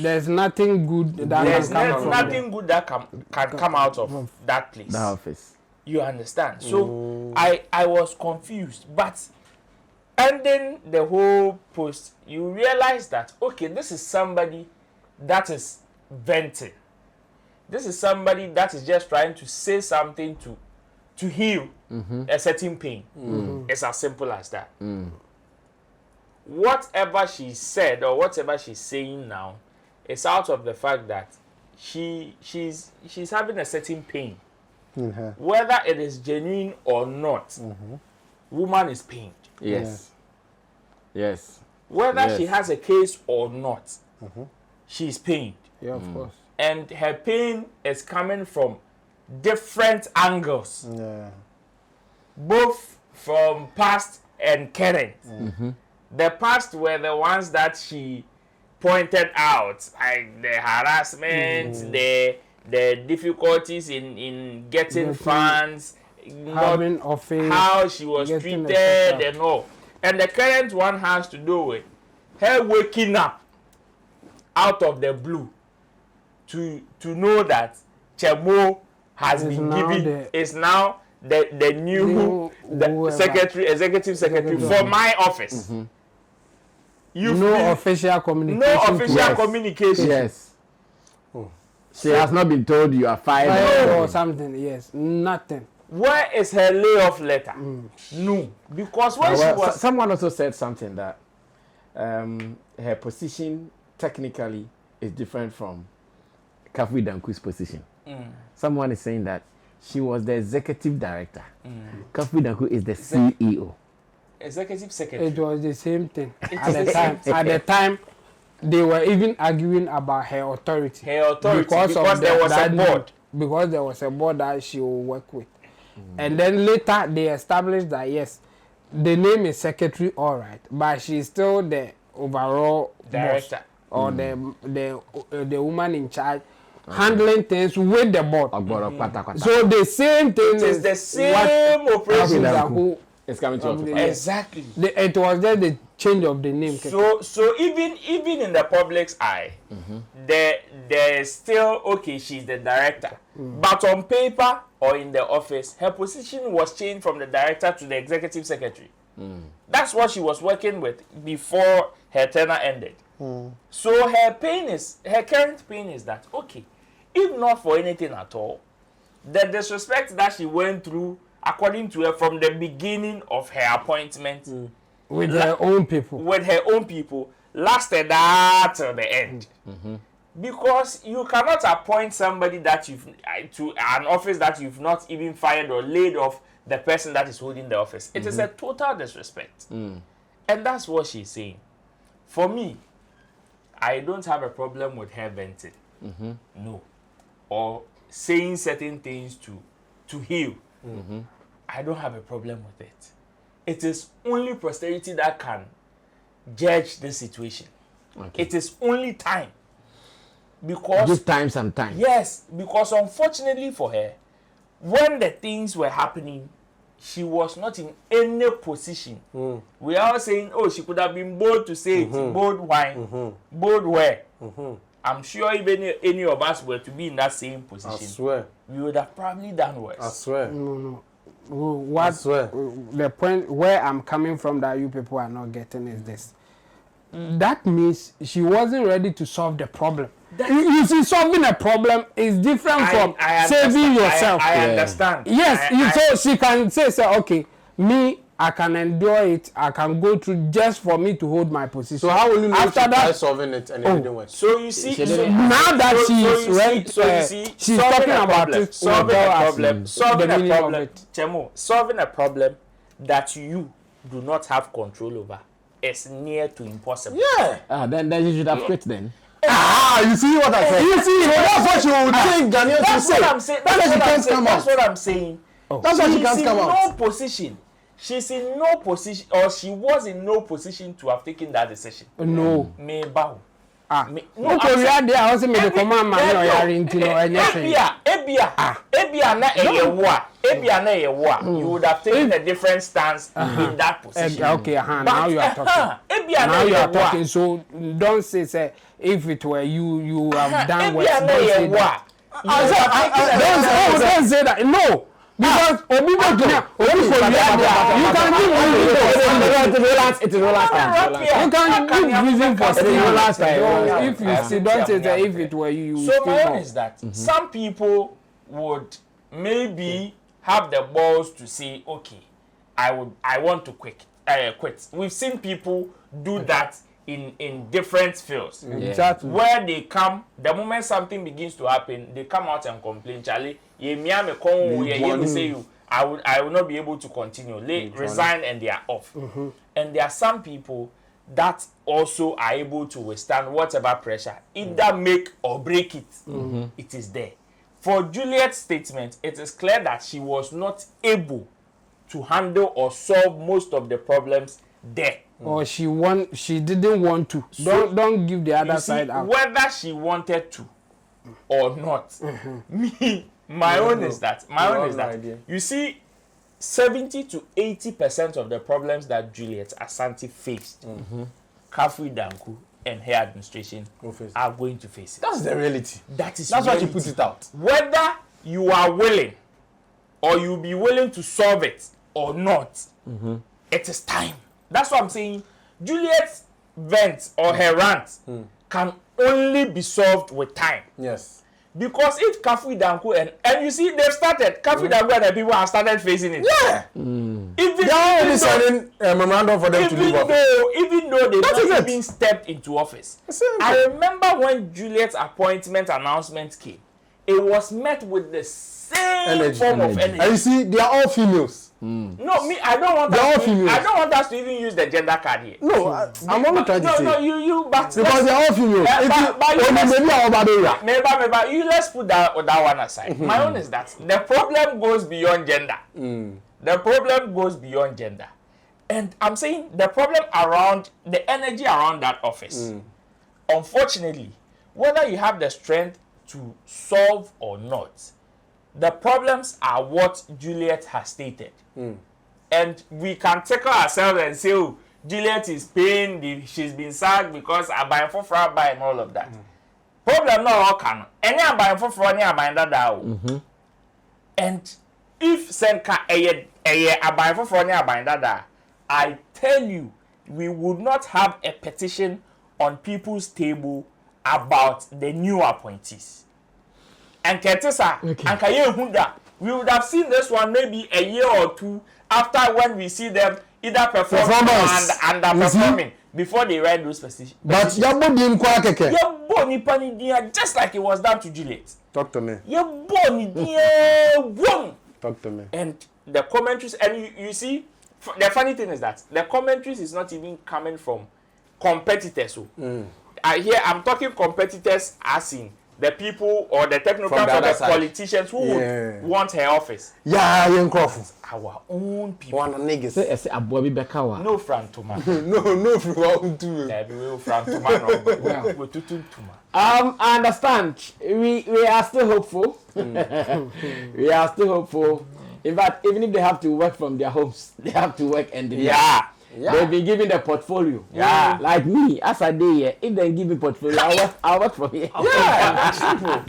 There's nothing good that can come out of that place. The office. You understand? So I was confused, but ending the whole post, you realize that okay, this is somebody that is venting. This is somebody that is just trying to say something to heal a certain pain. It's as simple as that. Whatever she said or whatever she's saying now is out of the fact that she's having a certain pain. Whether it is genuine or not, woman is pained. Yes. Yes. Whether she has a case or not, she's pained. Yeah, of course. And her pain is coming from different angles. Both from past and current. The past were the ones that she pointed out, like the harassment, the difficulties in getting funds, having office, how she was treated and all. And the current one has to do with her waking up out of the blue to know that Chemo has been given is now the new secretary, executive secretary for my office. No official communication. No official communication. Yes. She has not been told you are fired or something. Yes, nothing. Where is her layoff letter? No, because when she was. Someone also said something that her position technically is different from Kafui Danku's position. Someone is saying that she was the executive director. Kafui Danku is the CEO. Executive secretary. It was the same thing at the time. They were even arguing about her authority. Because there was a board. Because there was a board that she will work with. And then later they established that yes, the name is secretary, all right, but she's still the overall director or the woman in charge handling things with the board. So the same thing is the same operation. It's coming to exactly. It was just the change of the name. So even in the public's eye, there is still okay. She's the director, but on paper or in the office, her position was changed from the director to the executive secretary. That's what she was working with before her tenure ended. So her current pain is that okay, if not for anything at all, the disrespect that she went through, according to her, from the beginning of her appointment with her own people, lasted till the end. Because you cannot appoint somebody that to an office that you've not even fired or laid off the person that is holding the office. It is a total disrespect. And that's what she's saying. For me, I don't have a problem with her venting. No. Or saying certain things to heal. I don't have a problem with it. It is only posterity that can judge the situation. It is only time. Because give time some time. Yes, because unfortunately for her, when the things were happening, she was not in any position. We are all saying, oh, she could have been bold to say it, bold wine, bold where. I'm sure even any of us were to be in that same position, I swear, we would have probably done worse. I swear. No. What the point where I'm coming from that you people are not getting is this. that means she wasn't ready to solve the problem. You see, solving a problem is different from saving yourself. I understand. Yes, so she can say, okay, me, I can endure it. I can go through just for me to hold my position. So how will you know after if she that tried solving it and it didn't work? So you see, now that she's talking about it, solving a problem, solving a problem that you do not have control over is near to impossible. Yeah. Then you should have quit then. You see what I said? You see, that's what she would think Ghanaians will That's say. what I'm saying. That's what I'm saying. That's why she can't come out. No position. She's in no position, or she was in no position to have taken that decision. No. Me bow. No, we are there. I also made the command man. You would have taken a different stance in that position. Okay, now you are talking. Now you are talking. So don't say if it were you have done what. Don't say that. No. Because you can give reason for saying if you see, don't say that if it were you. So my own is that some people would maybe have the balls to say, okay, I want to quit. We've seen people do that in different fields. Exactly. Where they come, the moment something begins to happen, they come out and complain, Charlie, I will not be able to continue. They resign and they are off. And there are some people that also are able to withstand whatever pressure, either make or break it. It is there. For Juliet's statement, it is clear that she was not able to handle or solve most of the problems there. Or she didn't want to. Don't give the other side out. Whether she wanted to or not, my own is that you see, 70 to 80% of the problems that Juliet Asante faced, Kafui Danku and her administration are going to face it. That's the reality. That's why she put it out. Whether you are willing or you'll be willing to solve it or not, it is time. That's what I'm saying. Juliet's vent or her rant can only be solved with time. Yes. Because if Kafui Danku and you see they've started, Kafui Danku and the people have started facing it. Yeah. They are already signing a memorandum for them to leave office. Even though they've not even stepped into office. I remember when Juliet's appointment announcement came, it was met with the same form of energy. And you see, they are all females. No, me, I don't want us to even use the gender card here. No, I'm only trying to say. No, you, but because they are all females. Maybe let's put that one aside. My own is that the problem goes beyond gender. The problem goes beyond gender. And I'm saying the problem around, the energy around that office, unfortunately, whether you have the strength to solve or not, the problems are what Juliet has stated. And we can take ourselves and say, oh, Juliet is paying, she's been sacked because I buy for fraud buy and all of that. Problem not all can. Any I buy for fraud, any I buy that. And if Senka I buy for fraud, any I buy that, I tell you, we would not have a petition on people's table about the new appointees. And Ketesa, and Kaye Hunda, we would have seen this one maybe a year or two after when we see them either performing and underperforming before they write those petitions. But just like it was done to Juliet. Talk to me. Talk to me. And the commentaries, and you see, the funny thing is that the commentaries is not even coming from competitors. I'm talking competitors as in the people or the technocrats or the politicians who would want her office. Yeah, young Crawford. Our own people. One niggas. No Frank Tuma. No Frank Tuma. I understand. We are still hopeful. We are still hopeful. In fact, even if they have to work from their homes, they have to work and they've been given the portfolio. Yeah. Like me, as I did here, if they give me portfolio, I'll work from here. Yeah, simple.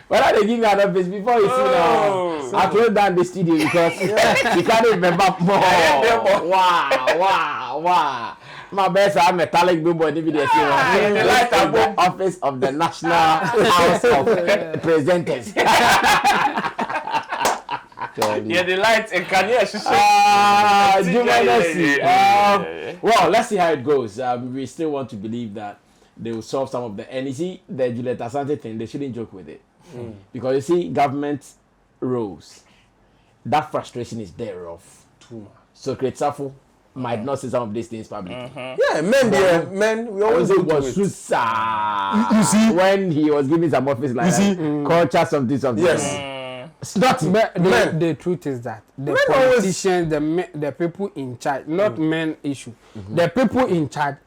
But they give me an office before you see now. I close down the studio because you can't remember more. Wow. My best are metallic billboard video. The light of the office of the National House of Presenters. Yeah, the lights and can you well, let's see how it goes. We still want to believe that they will solve some of the, and you see the Juliet Asante thing, they shouldn't joke with it. Because you see, government roles, that frustration is thereof. Too much. So Kretsafo might not say some of these things publicly. Yeah, men, we always it was Susa. You see, when he was giving some office like that, culture something. Yes. It's not the truth is that the politicians, the people in charge, not men issue. The people in charge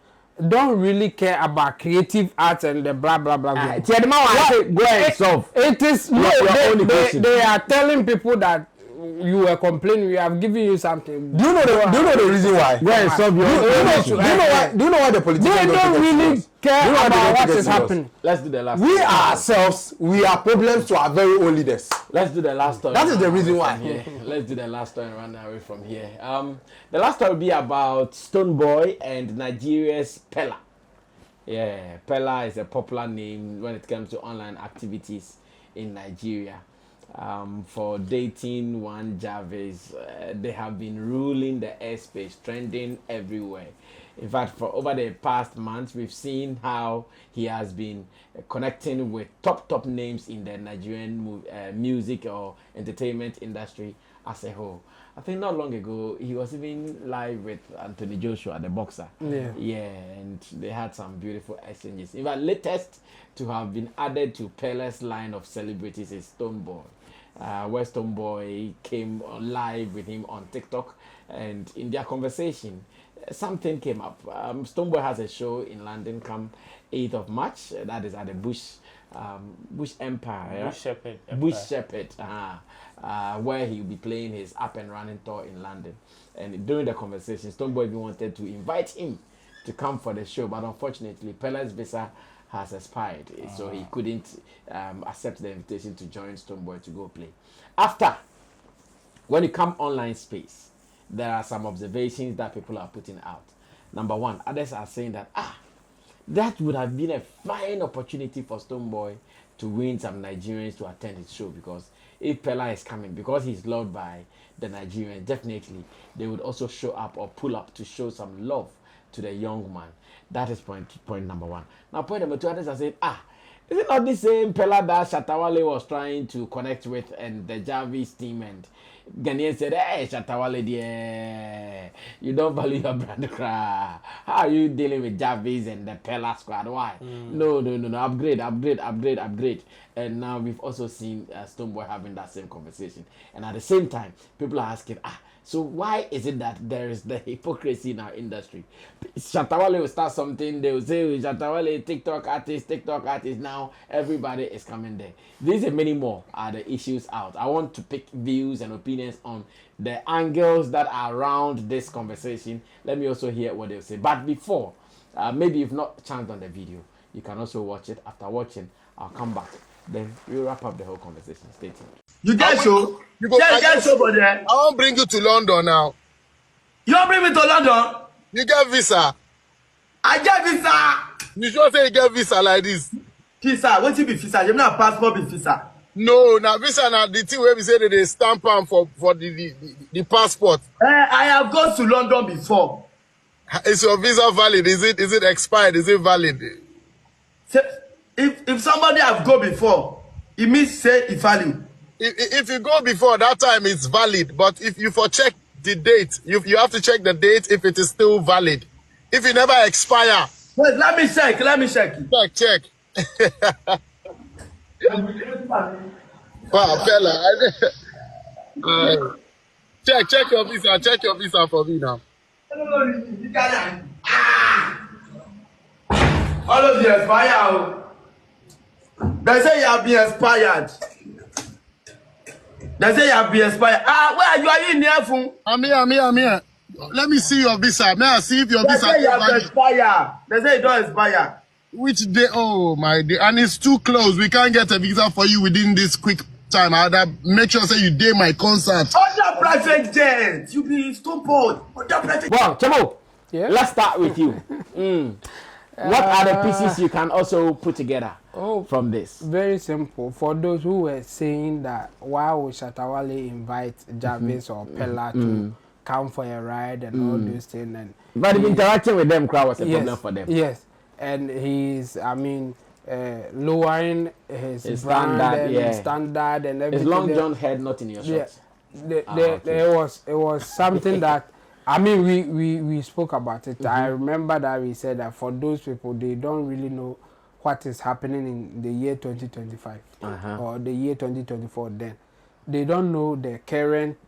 don't really care about creative arts and the blah blah blah. Go and solve. It is they are telling people that you were complaining, we have given you something. Do you know the reason why? Go and solve your own issue. Do you know why the politicians don't really care about what is happening? Let's do the last. We ourselves, we are problems to our very own leaders. Let's do the last story. That is the reason why. Let's do the last story and run away from here. The last story will be about Stonebwoy and Nigeria's Perla. Yeah, Perla is a popular name when it comes to online activities in Nigeria. For dating one Jarvis, they have been ruling the airspace, trending everywhere. In fact, for over the past months, we've seen how he has been connecting with top names in the Nigerian music or entertainment industry as a whole. I think not long ago, he was even live with Anthony Joshua, the boxer. Yeah, and they had some beautiful exchanges. In fact, latest to have been added to Perla's line of celebrities is Stonebwoy. Where Stonebwoy came live with him on TikTok, and in their conversation, something came up. Stonebwoy has a show in London come 8th of March. That is at the Bush Empire. Bush Shepherd. Where he'll be playing his up and running tour in London. And during the conversation, Stonebwoy even wanted to invite him to come for the show, but unfortunately, Perla's visa has expired, so he couldn't accept the invitation to join Stonebwoy to go play. After, when you come online space, there are some observations that people are putting out. Number one, others are saying that that would have been a fine opportunity for Stonebwoy to win some Nigerians to attend his show, because if Perla is coming, because he's loved by the Nigerians, definitely they would also show up or pull up to show some love to the young man. That is point number one. Now point number two, others are saying, is it not the same Perla that Shatta Wale was trying to connect with and the Jarvis team, and Ghanaian said, hey, Shatta Wale, dear, you don't value your brand cry. How are you dealing with Jarvis and the Perla squad? Why? No, upgrade. And now we've also seen Stonebwoy having that same conversation. And at the same time, people are asking, so why is it that there is the hypocrisy in our industry? Shatta Wale will start something, they will say, Shatta Wale, TikTok artist, now everybody is coming there. These and many more are the issues out. I want to pick views and opinions on the angles that are around this conversation. Let me also hear what they'll say. But before, maybe you've not chanced on the video, you can also watch it. After watching, I'll come back. Then we'll wrap up the whole conversation. Stay tuned. You get show? You get show for there? I won't bring you to London now. You won't bring me to London? You get visa. I get visa. You sure say you get visa like this? Visa? What you be visa? You not passport be visa? No, now visa now the thing where we say that they stamp on for the passport. I have gone to London before. Is your visa valid? Is it expired? Is it valid? So, if somebody have go before, it means say it's valid. If you go before that time, it's valid. But if you for check the date, you have to check the date if it is still valid. If it never expire. Wait, let me check. Check. Wow, Perla. Check your visa. Check your visa for me now. All of you expire. They say you have been expired. Where are you? Are you in there, Fun? I'm here. Let me see your visa. May I see if your visa is valid? They say it don't expire. Which day? Oh my day. And it's too close. We can't get a visa for you within this quick time. I'll make sure say you day my concert. Under private jet. You be stupid. Under private. Wow, Chamo. Yeah. Let's start with you. What are the pieces you can also put together from this? Very simple. For those who were saying that why would Shatta Wale invite Jarvis or Perla to come for a ride and all those things, and but interacting with them crowd was a problem for them. Yes, and he's lowering his brand and standard and everything. His long John head not in your shorts. It was something that we spoke about it. I remember that we said that for those people, they don't really know what is happening in the year 2025 or the year 2024. Then they don't know the current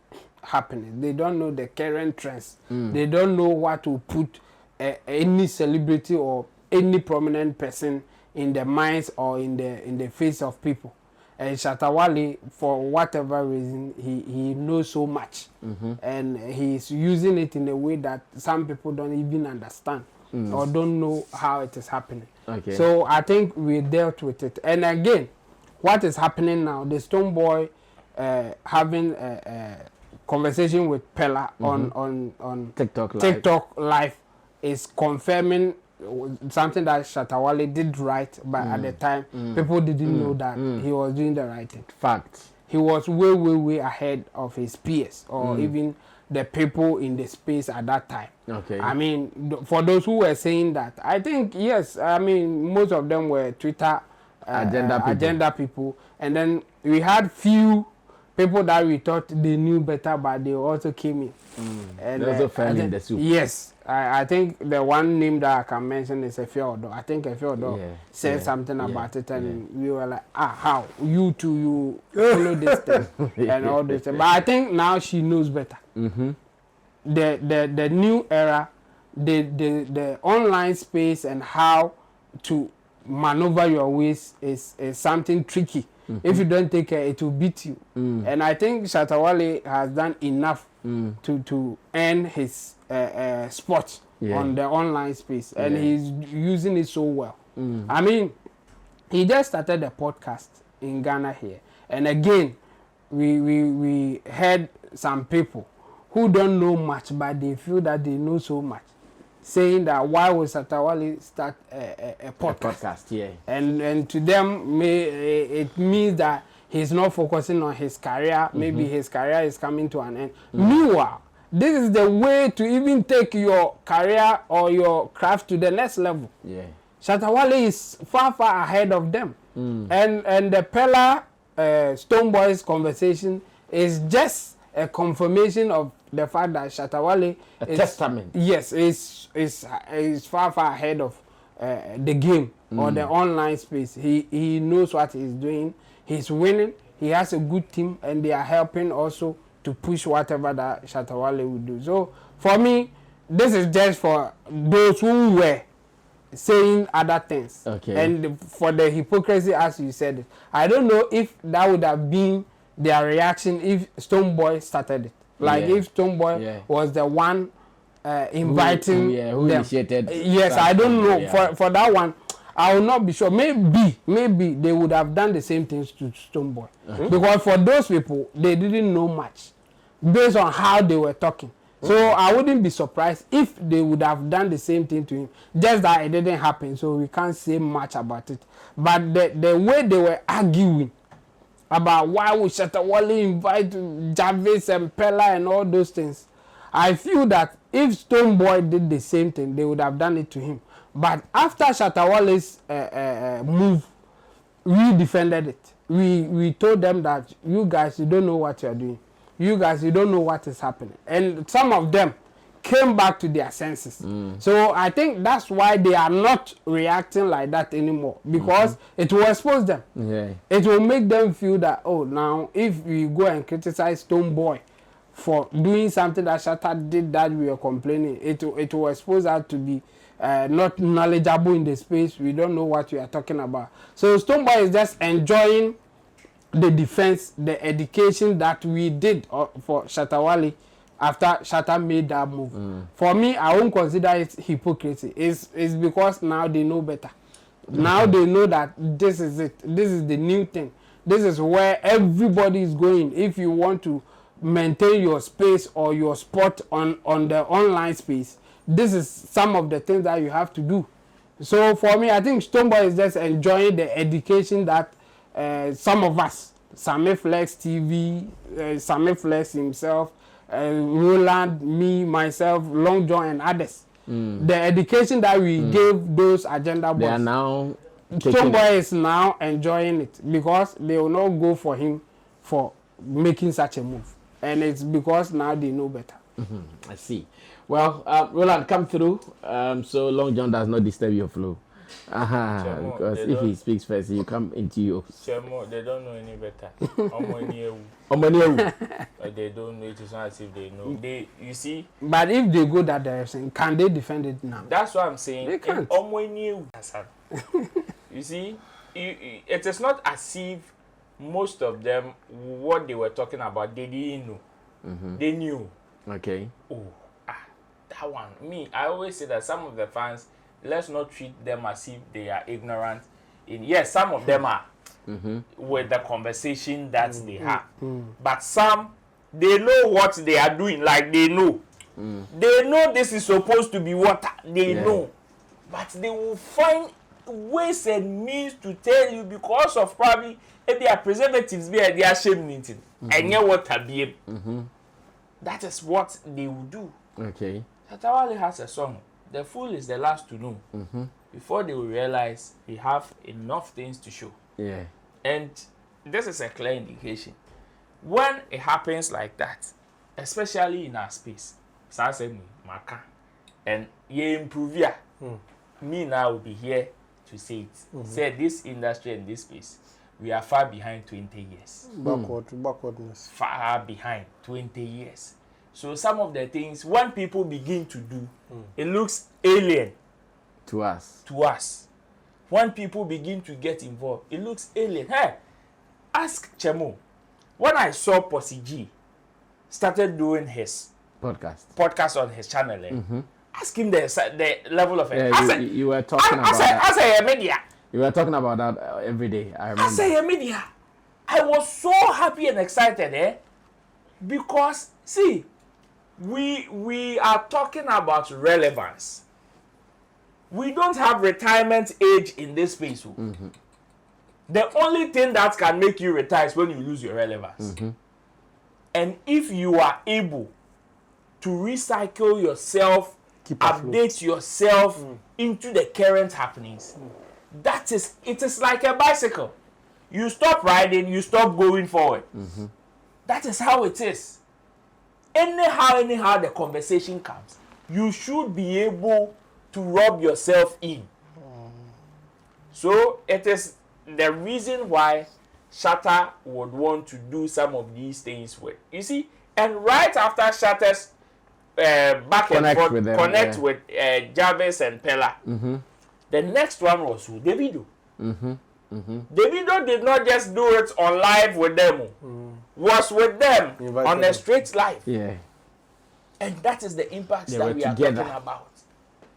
happening. They don't know the current trends. They don't know what to put any celebrity or any prominent person in the minds or in the face of people. And Shatta Wale, for whatever reason, he knows so much, and he's using it in a way that some people don't even understand or don't know how it is happening. Okay. So I think we dealt with it. And again, what is happening now? The Stonebwoy having a conversation with Perla on TikTok Live is confirming something that Shatta Wale did right, but at the time people didn't know that he was doing the right thing. Fact. He was way ahead of his peers or even the people in the space at that time. Okay. I mean, for those who were saying that, I think yes. I mean, most of them were Twitter agenda people, and then we had few people that we thought they knew better, but they also came in. And they also fell in the soup. Yes. I think the one name that I can mention is Efeodo. I think Efeodo said something about it, and we were like, how? You two, you follow this thing and all this thing. But I think now she knows better. The new era, the online space and how to maneuver your ways is something tricky. If you don't take care, it will beat you. And I think Shatta Wale has done enough to earn his spot on the online space, and he's using it so well. I mean, he just started a podcast in Ghana here, and again, we heard some people who don't know much, but they feel that they know so much, saying that why would Shatta Wale start a podcast? And to them, it means that he's not focusing on his career. Maybe his career is coming to an end. Meanwhile, this is the way to even take your career or your craft to the next level. Shatta Wale is far ahead of them. And the Perla Stonebwoy's conversation is just a confirmation of the fact that Shatta Wale is testament. Yes, is far ahead of the game or the online space. He knows what he's doing. He's winning. He has a good team, and they are helping also to push whatever that Shatta Wale will do. So for me, this is just for those who were saying other things. Okay. And for the hypocrisy, as you said it, I don't know if that would have been their reaction if Stonebwoy started it. Like if Stonebwoy was the one inviting who them. Initiated. Yes, I don't know. Yeah. For that one, I will not be sure. Maybe they would have done the same things to Stonebwoy. Because for those people, they didn't know much based on how they were talking. So I wouldn't be surprised if they would have done the same thing to him. Just that it didn't happen, so we can't say much about it. But the way they were arguing about why would Shatta Wale invite Jarvis and Perla and all those things, I feel that if Stonebwoy did the same thing, they would have done it to him. But after Shatta Wale's move, we defended it. We told them that you guys, you don't know what you are doing. You guys, you don't know what is happening. And some of them came back to their senses. So I think that's why they are not reacting like that anymore, because it will expose them. It will make them feel that, oh, now if we go and criticize Stonebwoy for doing something that Shatta did that we are complaining, it will expose us to be not knowledgeable in the space. We don't know what we are talking about. So Stonebwoy is just enjoying the defense, the education that we did for Shatta Wale after Shatta made that move. For me, I won't consider it hypocrisy. It's because now they know better. Now they know that this is it. This is the new thing. This is where everybody is going. If you want to maintain your space or your spot on the online space, this is some of the things that you have to do. So for me, I think Stonebwoy is just enjoying the education that some of us, Sammy Flex TV, Sammy Flex himself, Roland, me, myself, Long John, and others. The education that we gave those agenda boys. They are now. Stonebwoy is now enjoying it because they will not go for him for making such a move. And it's because now they know better. I see. Well, Roland, come through. So Long John does not disturb your flow. Because if he speaks first, you come into you. Chemo, they don't know any better. They don't know. It is not as if they know. You see. But if they go that direction, can they defend it now? That's what I'm saying. They can't. You see, it is not as if most of them, what they were talking about, they didn't know. They knew. Okay. Oh, that one. Me, I always say that some of the fans, let's not treat them as if they are ignorant. Yes, some of them are with the conversation that they have. But some, they know what they are doing, like they know. They know this is supposed to be water. They know. But they will find ways and means to tell you because of probably if they are preservatives, they are shaming it. And you water be. That is what they will do. Okay. Shatta Wale has a song. The fool is the last to know. Before they will realize they have enough things to show. Yeah. And this is a clear indication. When it happens like that, especially in our space, Sammy, Maka, and ye improve ya. Me now will be here to say it. Say this industry and this space, we are far behind 20 years. Backwardness. Far behind 20 years. So some of the things, when people begin to do, it looks alien to us. When people begin to get involved, it looks alien. Hey, ask Chemo. When I saw Posse G started doing his podcast on his channel, ask him the level of it. Yeah, you were talking about that. I say media. You were talking about that every day. I remember. I say media. I was so happy and excited, because see, we are talking about relevance. We don't have retirement age in this space. The only thing that can make you retire is when you lose your relevance. And if you are able to recycle yourself, update yourself into the current happenings, it is like a bicycle. You stop riding, you stop going forward. That is how it is. Anyhow the conversation comes, you should be able to rub yourself in. So it is the reason why Shatta would want to do some of these things with. You see, and right after Shatta's back and forth connect with Jarvis and Perla, the next one was who? Davido. Davido did not just do it on live with them, was with them on a straight live. Yeah. And that is the impact that we are talking about.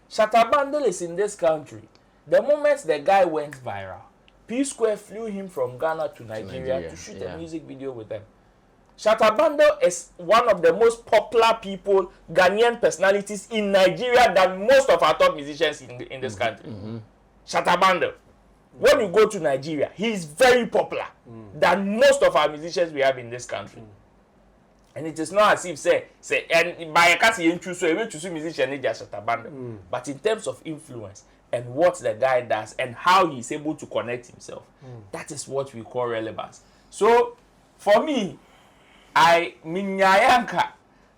Shatta Bundle is in this country. The moment the guy went viral, P Square flew him from Ghana to Nigeria to shoot a music video with them. Shatta Bundle is one of the most popular people, Ghanaian personalities in Nigeria than most of our top musicians in this country. Shatta Bundle. When you go to Nigeria, he is very popular than most of our musicians we have in this country. And it is not as if say and by a case you choose so you choose musician in Shatta Bundle. But in terms of influence and what the guy does and how he is able to connect himself, that is what we call relevance. So for me, I minyayanka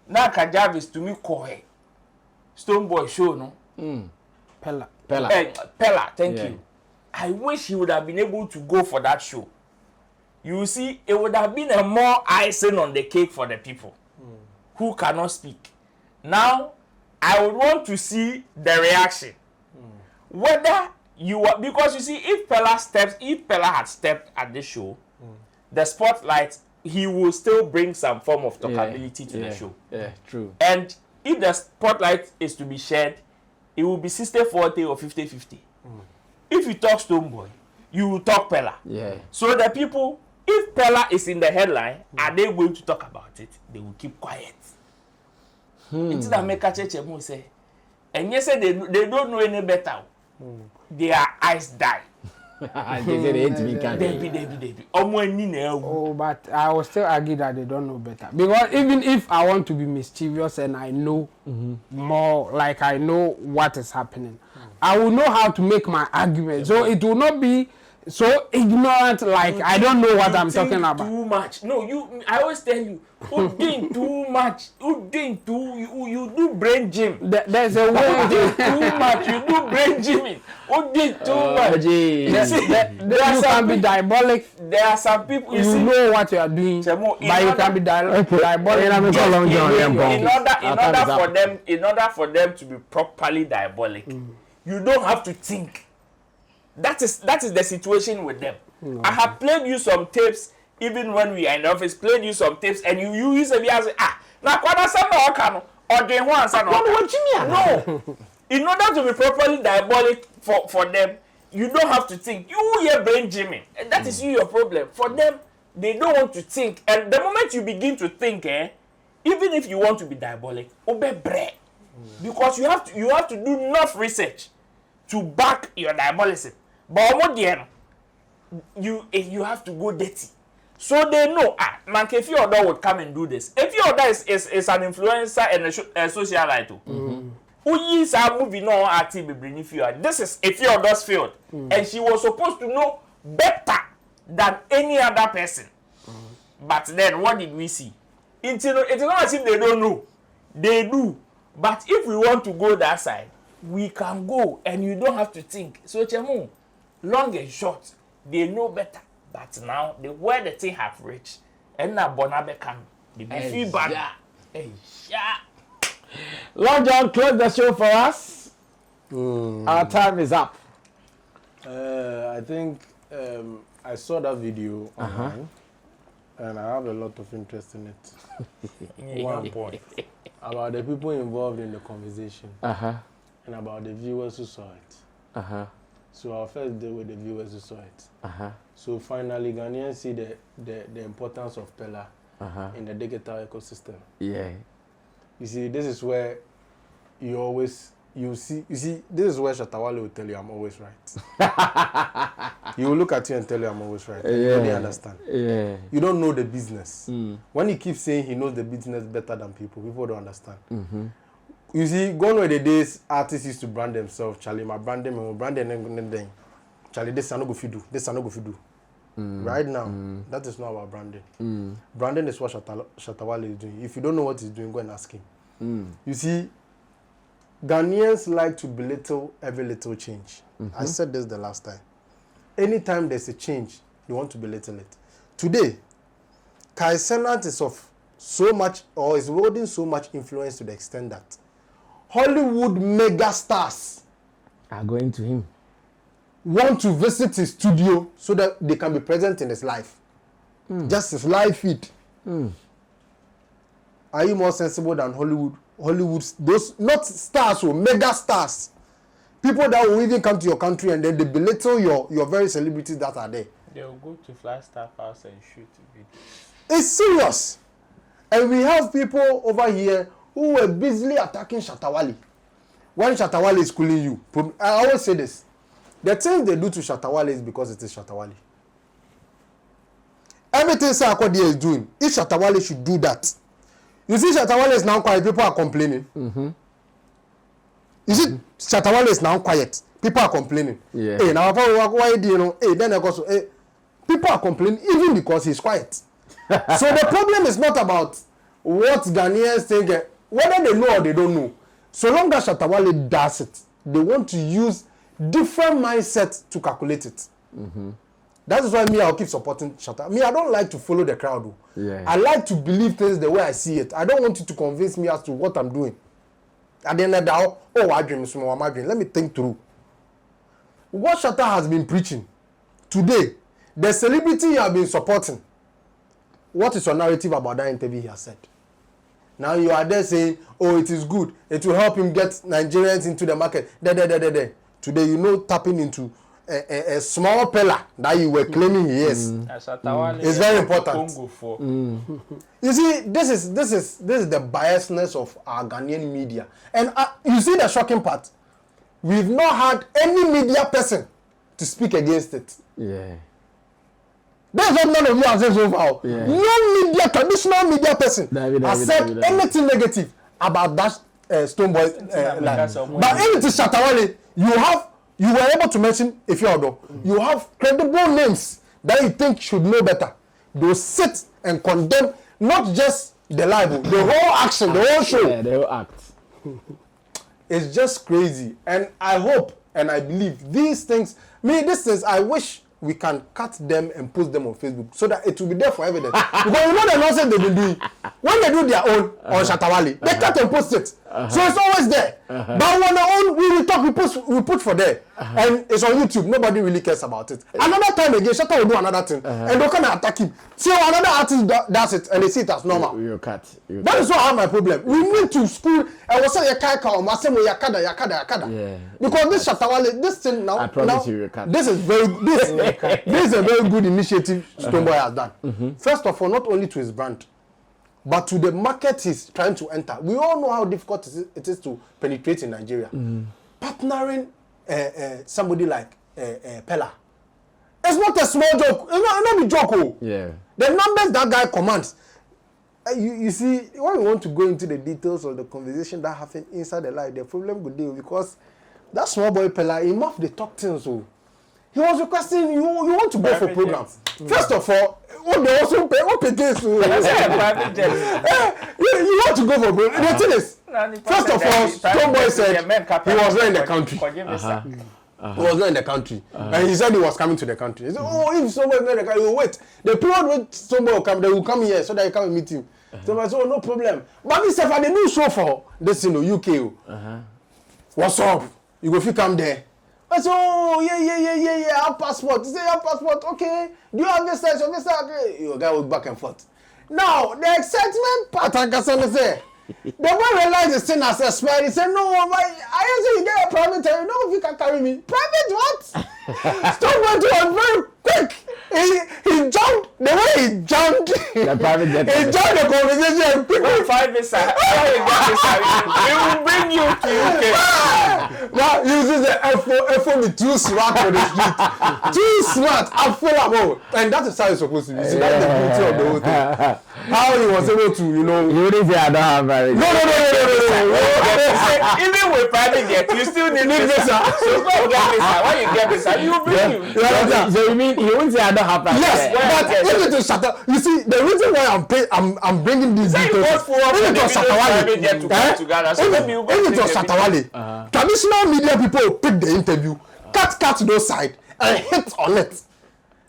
na Jarvis to me kohe Stonebwoy show no Perla, thank you. I wish he would have been able to go for that show. You see, it would have been a more icing on the cake for the people who cannot speak. Now, I would want to see the reaction. Whether you are, because you see, if Perla had stepped at the show, the spotlight, he will still bring some form of talkability to the show. Yeah, true. And if the spotlight is to be shared, it will be 60-40 or 50-50. If you talk Stonebwoy, you will talk Perla. Yeah. So the people, if Perla is in the headline, are they going to talk about it? They will keep quiet. It's that make a church say, And yes, they don't know any better. Their eyes die. Debbie. Oh, but I will still argue that they don't know better. Because even if I want to be mischievous and I know more, like I know what is happening, I will know how to make my argument. So it will not be so ignorant, like I don't know what I'm talking about. Too much. No, I always tell you, who doing too much? You do brain gym. There's a way. Too much. You do brain gymming. Who did too much? You can be diabolic. There are some people you know what you are doing, but you can be diabolic. In order for them to be properly diabolic, you don't have to think. That is the situation with them. I have played you some tapes, even when we are in the office, played you some tapes, and you use them as now no. In order to be properly diabolic for them, you don't have to think. You hear brain gymming, and that is your problem. For them, they don't want to think. And the moment you begin to think, even if you want to be diabolic, obey bread. Because you have to do enough research to back your diabolism. But you have to go dirty. So they know, man, if your dog would come and do this. If your dog is an influencer and a socialite, who is a movie no artist if you are. This is if your dog's field. And she was supposed to know better than any other person. But then what did we see? It's not as if they don't know. They do. But if we want to go that side, we can go and you don't have to think. So Chemo, long and short, they know better. But now where the thing have reached, and now Bonabe can be feedback. Long John, close the show for us. Our time is up. I think I saw that video online, and I have a lot of interest in it. One point about the people involved in the conversation, and about the viewers who saw it. So I'll first deal with the viewers who saw it. So finally, Ghanaians see the importance of Perla in the digital ecosystem. Yeah. You see, this is where you see, this is where Shatta Wale will tell you I'm always right. He will look at you and tell you I'm always right. You don't understand. Yeah. You don't know the business. When he keeps saying he knows the business better than people don't understand. You see, gone were the days artists used to brand themselves. Charlie, my brand them, my brand them. Charlie, this I no go fit do. This I no go fit do. Right now, that is not our branding. Branding is what Shatta Wale is doing. If you don't know what he's doing, go and ask him. You see, Ghanaians like to belittle every little change. I said this the last time. Anytime there's a change, you want to belittle it. Today, Kai Cenat is of so much, or is holding so much influence to the extent that Hollywood mega stars are going to him. Want to visit his studio so that they can be present in his life. Just his live feed. Are you more sensible than Hollywood? Hollywood's, those not stars, mega stars. People that will even come to your country and then they belittle your very celebrities that are there. They will go to Flagstaff House and shoot videos. It's serious. And we have people over here who were busily attacking Shatta Wale. When Shatta Wale is schooling you, I always say this. The thing they do to Shatta Wale is because it is Shatta Wale. Everything KOD is doing, if Shatta Wale should do that. You see, Shatta Wale is now quiet, people are complaining. You see, Shatta Wale is now quiet, people are complaining. Hey, now why do you know? Hey, then people are complaining even because he's quiet. So the problem is not about what Ghanaians think, whether they know or they don't know. So long as Shatta Wale does it, they want to use different mindset to calculate it. That is why I'll keep supporting Shatta. I don't like to follow the crowd. I like to believe things the way I see it. I don't want you to convince me as to what I'm doing. At the end of the day, I dream, let me think through. What Shatta has been preaching today, the celebrity you have been supporting, what is your narrative about that interview he has said? Now you are there saying, oh, it is good. It will help him get Nigerians into the market. Today, tapping into a small Perla that you were claiming he is. It's very important. You see, this is the biasness of our Ghanaian media. And you see the shocking part. We've not had any media person to speak against it. Yeah. That's what none of you have said so far. Yeah. No media, traditional media person has said anything negative about that Stonebwoy line. But if it is Shatta Wale, you were able to mention Ifeodo. You have credible names that you think should know better. They'll sit and condemn not just the libel, the whole action, the whole show. Yeah, the whole act. It's just crazy. And I hope and I believe these things, I wish we can cut them and post them on Facebook so that it will be there for evidence. Because you know the nonsense they've been doing. When they do their own on Shatta Wale, they cut and post it. So it's always there. But when our own, we talk, we put for there. And it's on YouTube. Nobody really cares about it. Another time again, Shatta will do another thing. And they'll come and attack him. So another artist does it and they see it as normal. You're cut. That is what I have my problem. We need to school. I was saying yakada. Because this Shatta Wale, this thing now. I promise you, cut. This is this is a very good initiative Stonebwoy has done. First of all, not only to his brand, but to the market he's trying to enter. We all know how difficult it is to penetrate in Nigeria. Partnering somebody like Perla. It's not a small joke. It's not a joke. Oh. Yeah. The numbers that guy commands. You see, when we want to go into the details of the conversation that happened inside the life, the problem would deal because that small boy Perla, he must the talk things. So he was requesting you want to go for program. First of all, what they also pay, what pay this? You want to go for program. The thing is, first of all, Stonebwoy said he was not in the country. He was not in the country. And he said he was coming to the country. He said, if Stonebwoy is not in the country, he will wait. The period when Stonebwoy will come, they will come here so that he come and meet him. So I said, no problem. But this if I didn't show for this in the UK. What's up? You go if you come there. I said, yeah, I have passport. He said, you have passport, okay. Do you have visa? Your visa, okay. Your guy will back and forth. Now, the excitement part, I can say, the boy realized the thing has expired. He said, no, I usually get a private, you know if you can carry me. Private what? Stonebwoy was very quick. He jumped, the way he jumped, the private jet. He jumped the conversation. Quickly. 5 visa. He will bring you to UK. Now, uses the F4 too smart for the street. Too smart, affordable. And that is how it's supposed to be. See, that's the beauty of the whole thing. How he was able to, You didn't say I don't have marriage. No. Even with private jet, you still need visa. So go get visa. When you get visa, you bring you. So you mean you won't say I don't have private? Yes, but if it is Shatta, you see, the reason why I'm bringing these details. If it was Shatta Wale, if it was Shatta Wale, traditional media people will pick the interview, cut those side, and hit on it.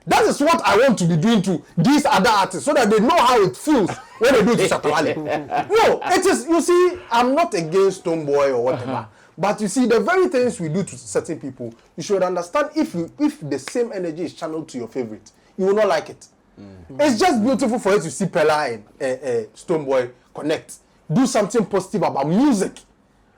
That is what I want to be doing to these other artists so that they know how it feels when they do it to Shatta Wale. No, it is, you see, I'm not against Stonebwoy or whatever. But you see, the very things we do to certain people, you should understand if the same energy is channeled to your favorite, you will not like it. It's just beautiful for you to see Perla and Stonebwoy connect. Do something positive about music.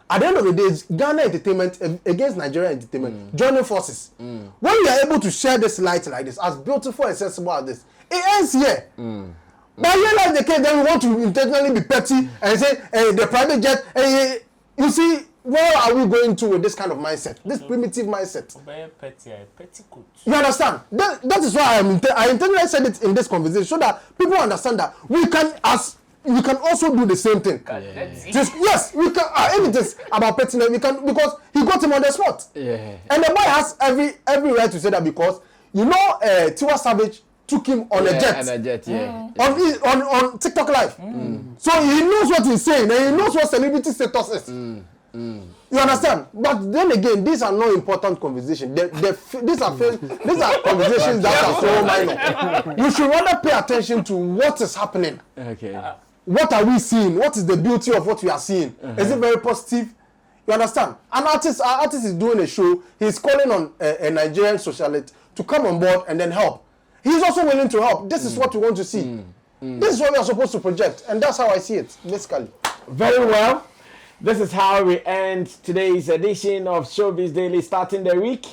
At the end of the day, it's Ghana entertainment against Nigeria entertainment, joining forces. When we are able to share this light like this, as beautiful and sensible as this, it ends here. But here like the case, then we want to intentionally be petty and say, the private jet, you see, where are we going to with this kind of mindset, this primitive mindset? You understand? That is why I intentionally said it in this conversation so that people understand that we can also do the same thing. Yes, we can. If it is about pettiness, we can, because he got him on the spot. Yeah. And the boy has every right to say that because Tiwa Savage took him on a jet. On TikTok Live. So he knows what he's saying and he knows what celebrity status is. You understand? But then again, these are not important conversations. These are conversations that are so minor. You should rather pay attention to what is happening. Okay. What are we seeing? What is the beauty of what we are seeing? Is it very positive? You understand? Our artist is doing a show. He's calling on a Nigerian socialite to come on board and then help. He's also willing to help. This is what we want to see. This is what we are supposed to project. And that's how I see it, basically. Very well. This is how we end today's edition of Showbiz Daily, starting the week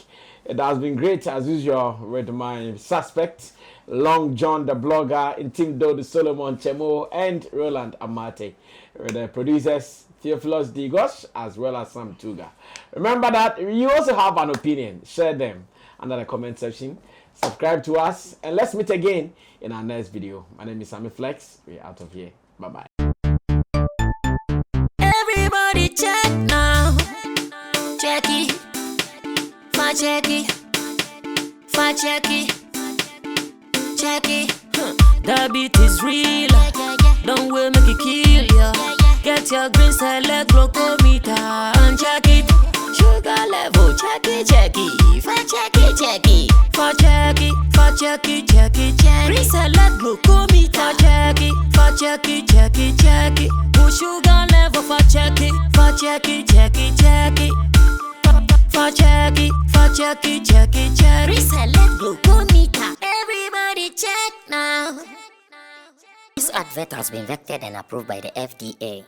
It has been great as usual with my suspect, Long John the blogger, Intimdo the Solomon Chemo, and Roland Amate. With the producers, Theophilus Digos, as well as Sam Tuga. Remember that you also have an opinion. Share them under the comment section. Subscribe to us, and let's meet again in our next video. My name is Sammy Flex. We're out of here. Bye-bye. Everybody check now. Check it. Fa check it. Fa check it. Check it. The beat is real. Don't wait, make it kill ya. Get your green select glucometer and check it. Sugar level, check it, check it. Fa check it, check it. Fa check it, fa check it, check it, check it. Green select glucometer, check it. Fa check it, check it, check it. Put sugar level, fa check it, fa check it, check it, check it. Fa check it, fa check it, check it, check it. Green select glucometer. Everybody check now. This advert has been vetted and approved by the FDA.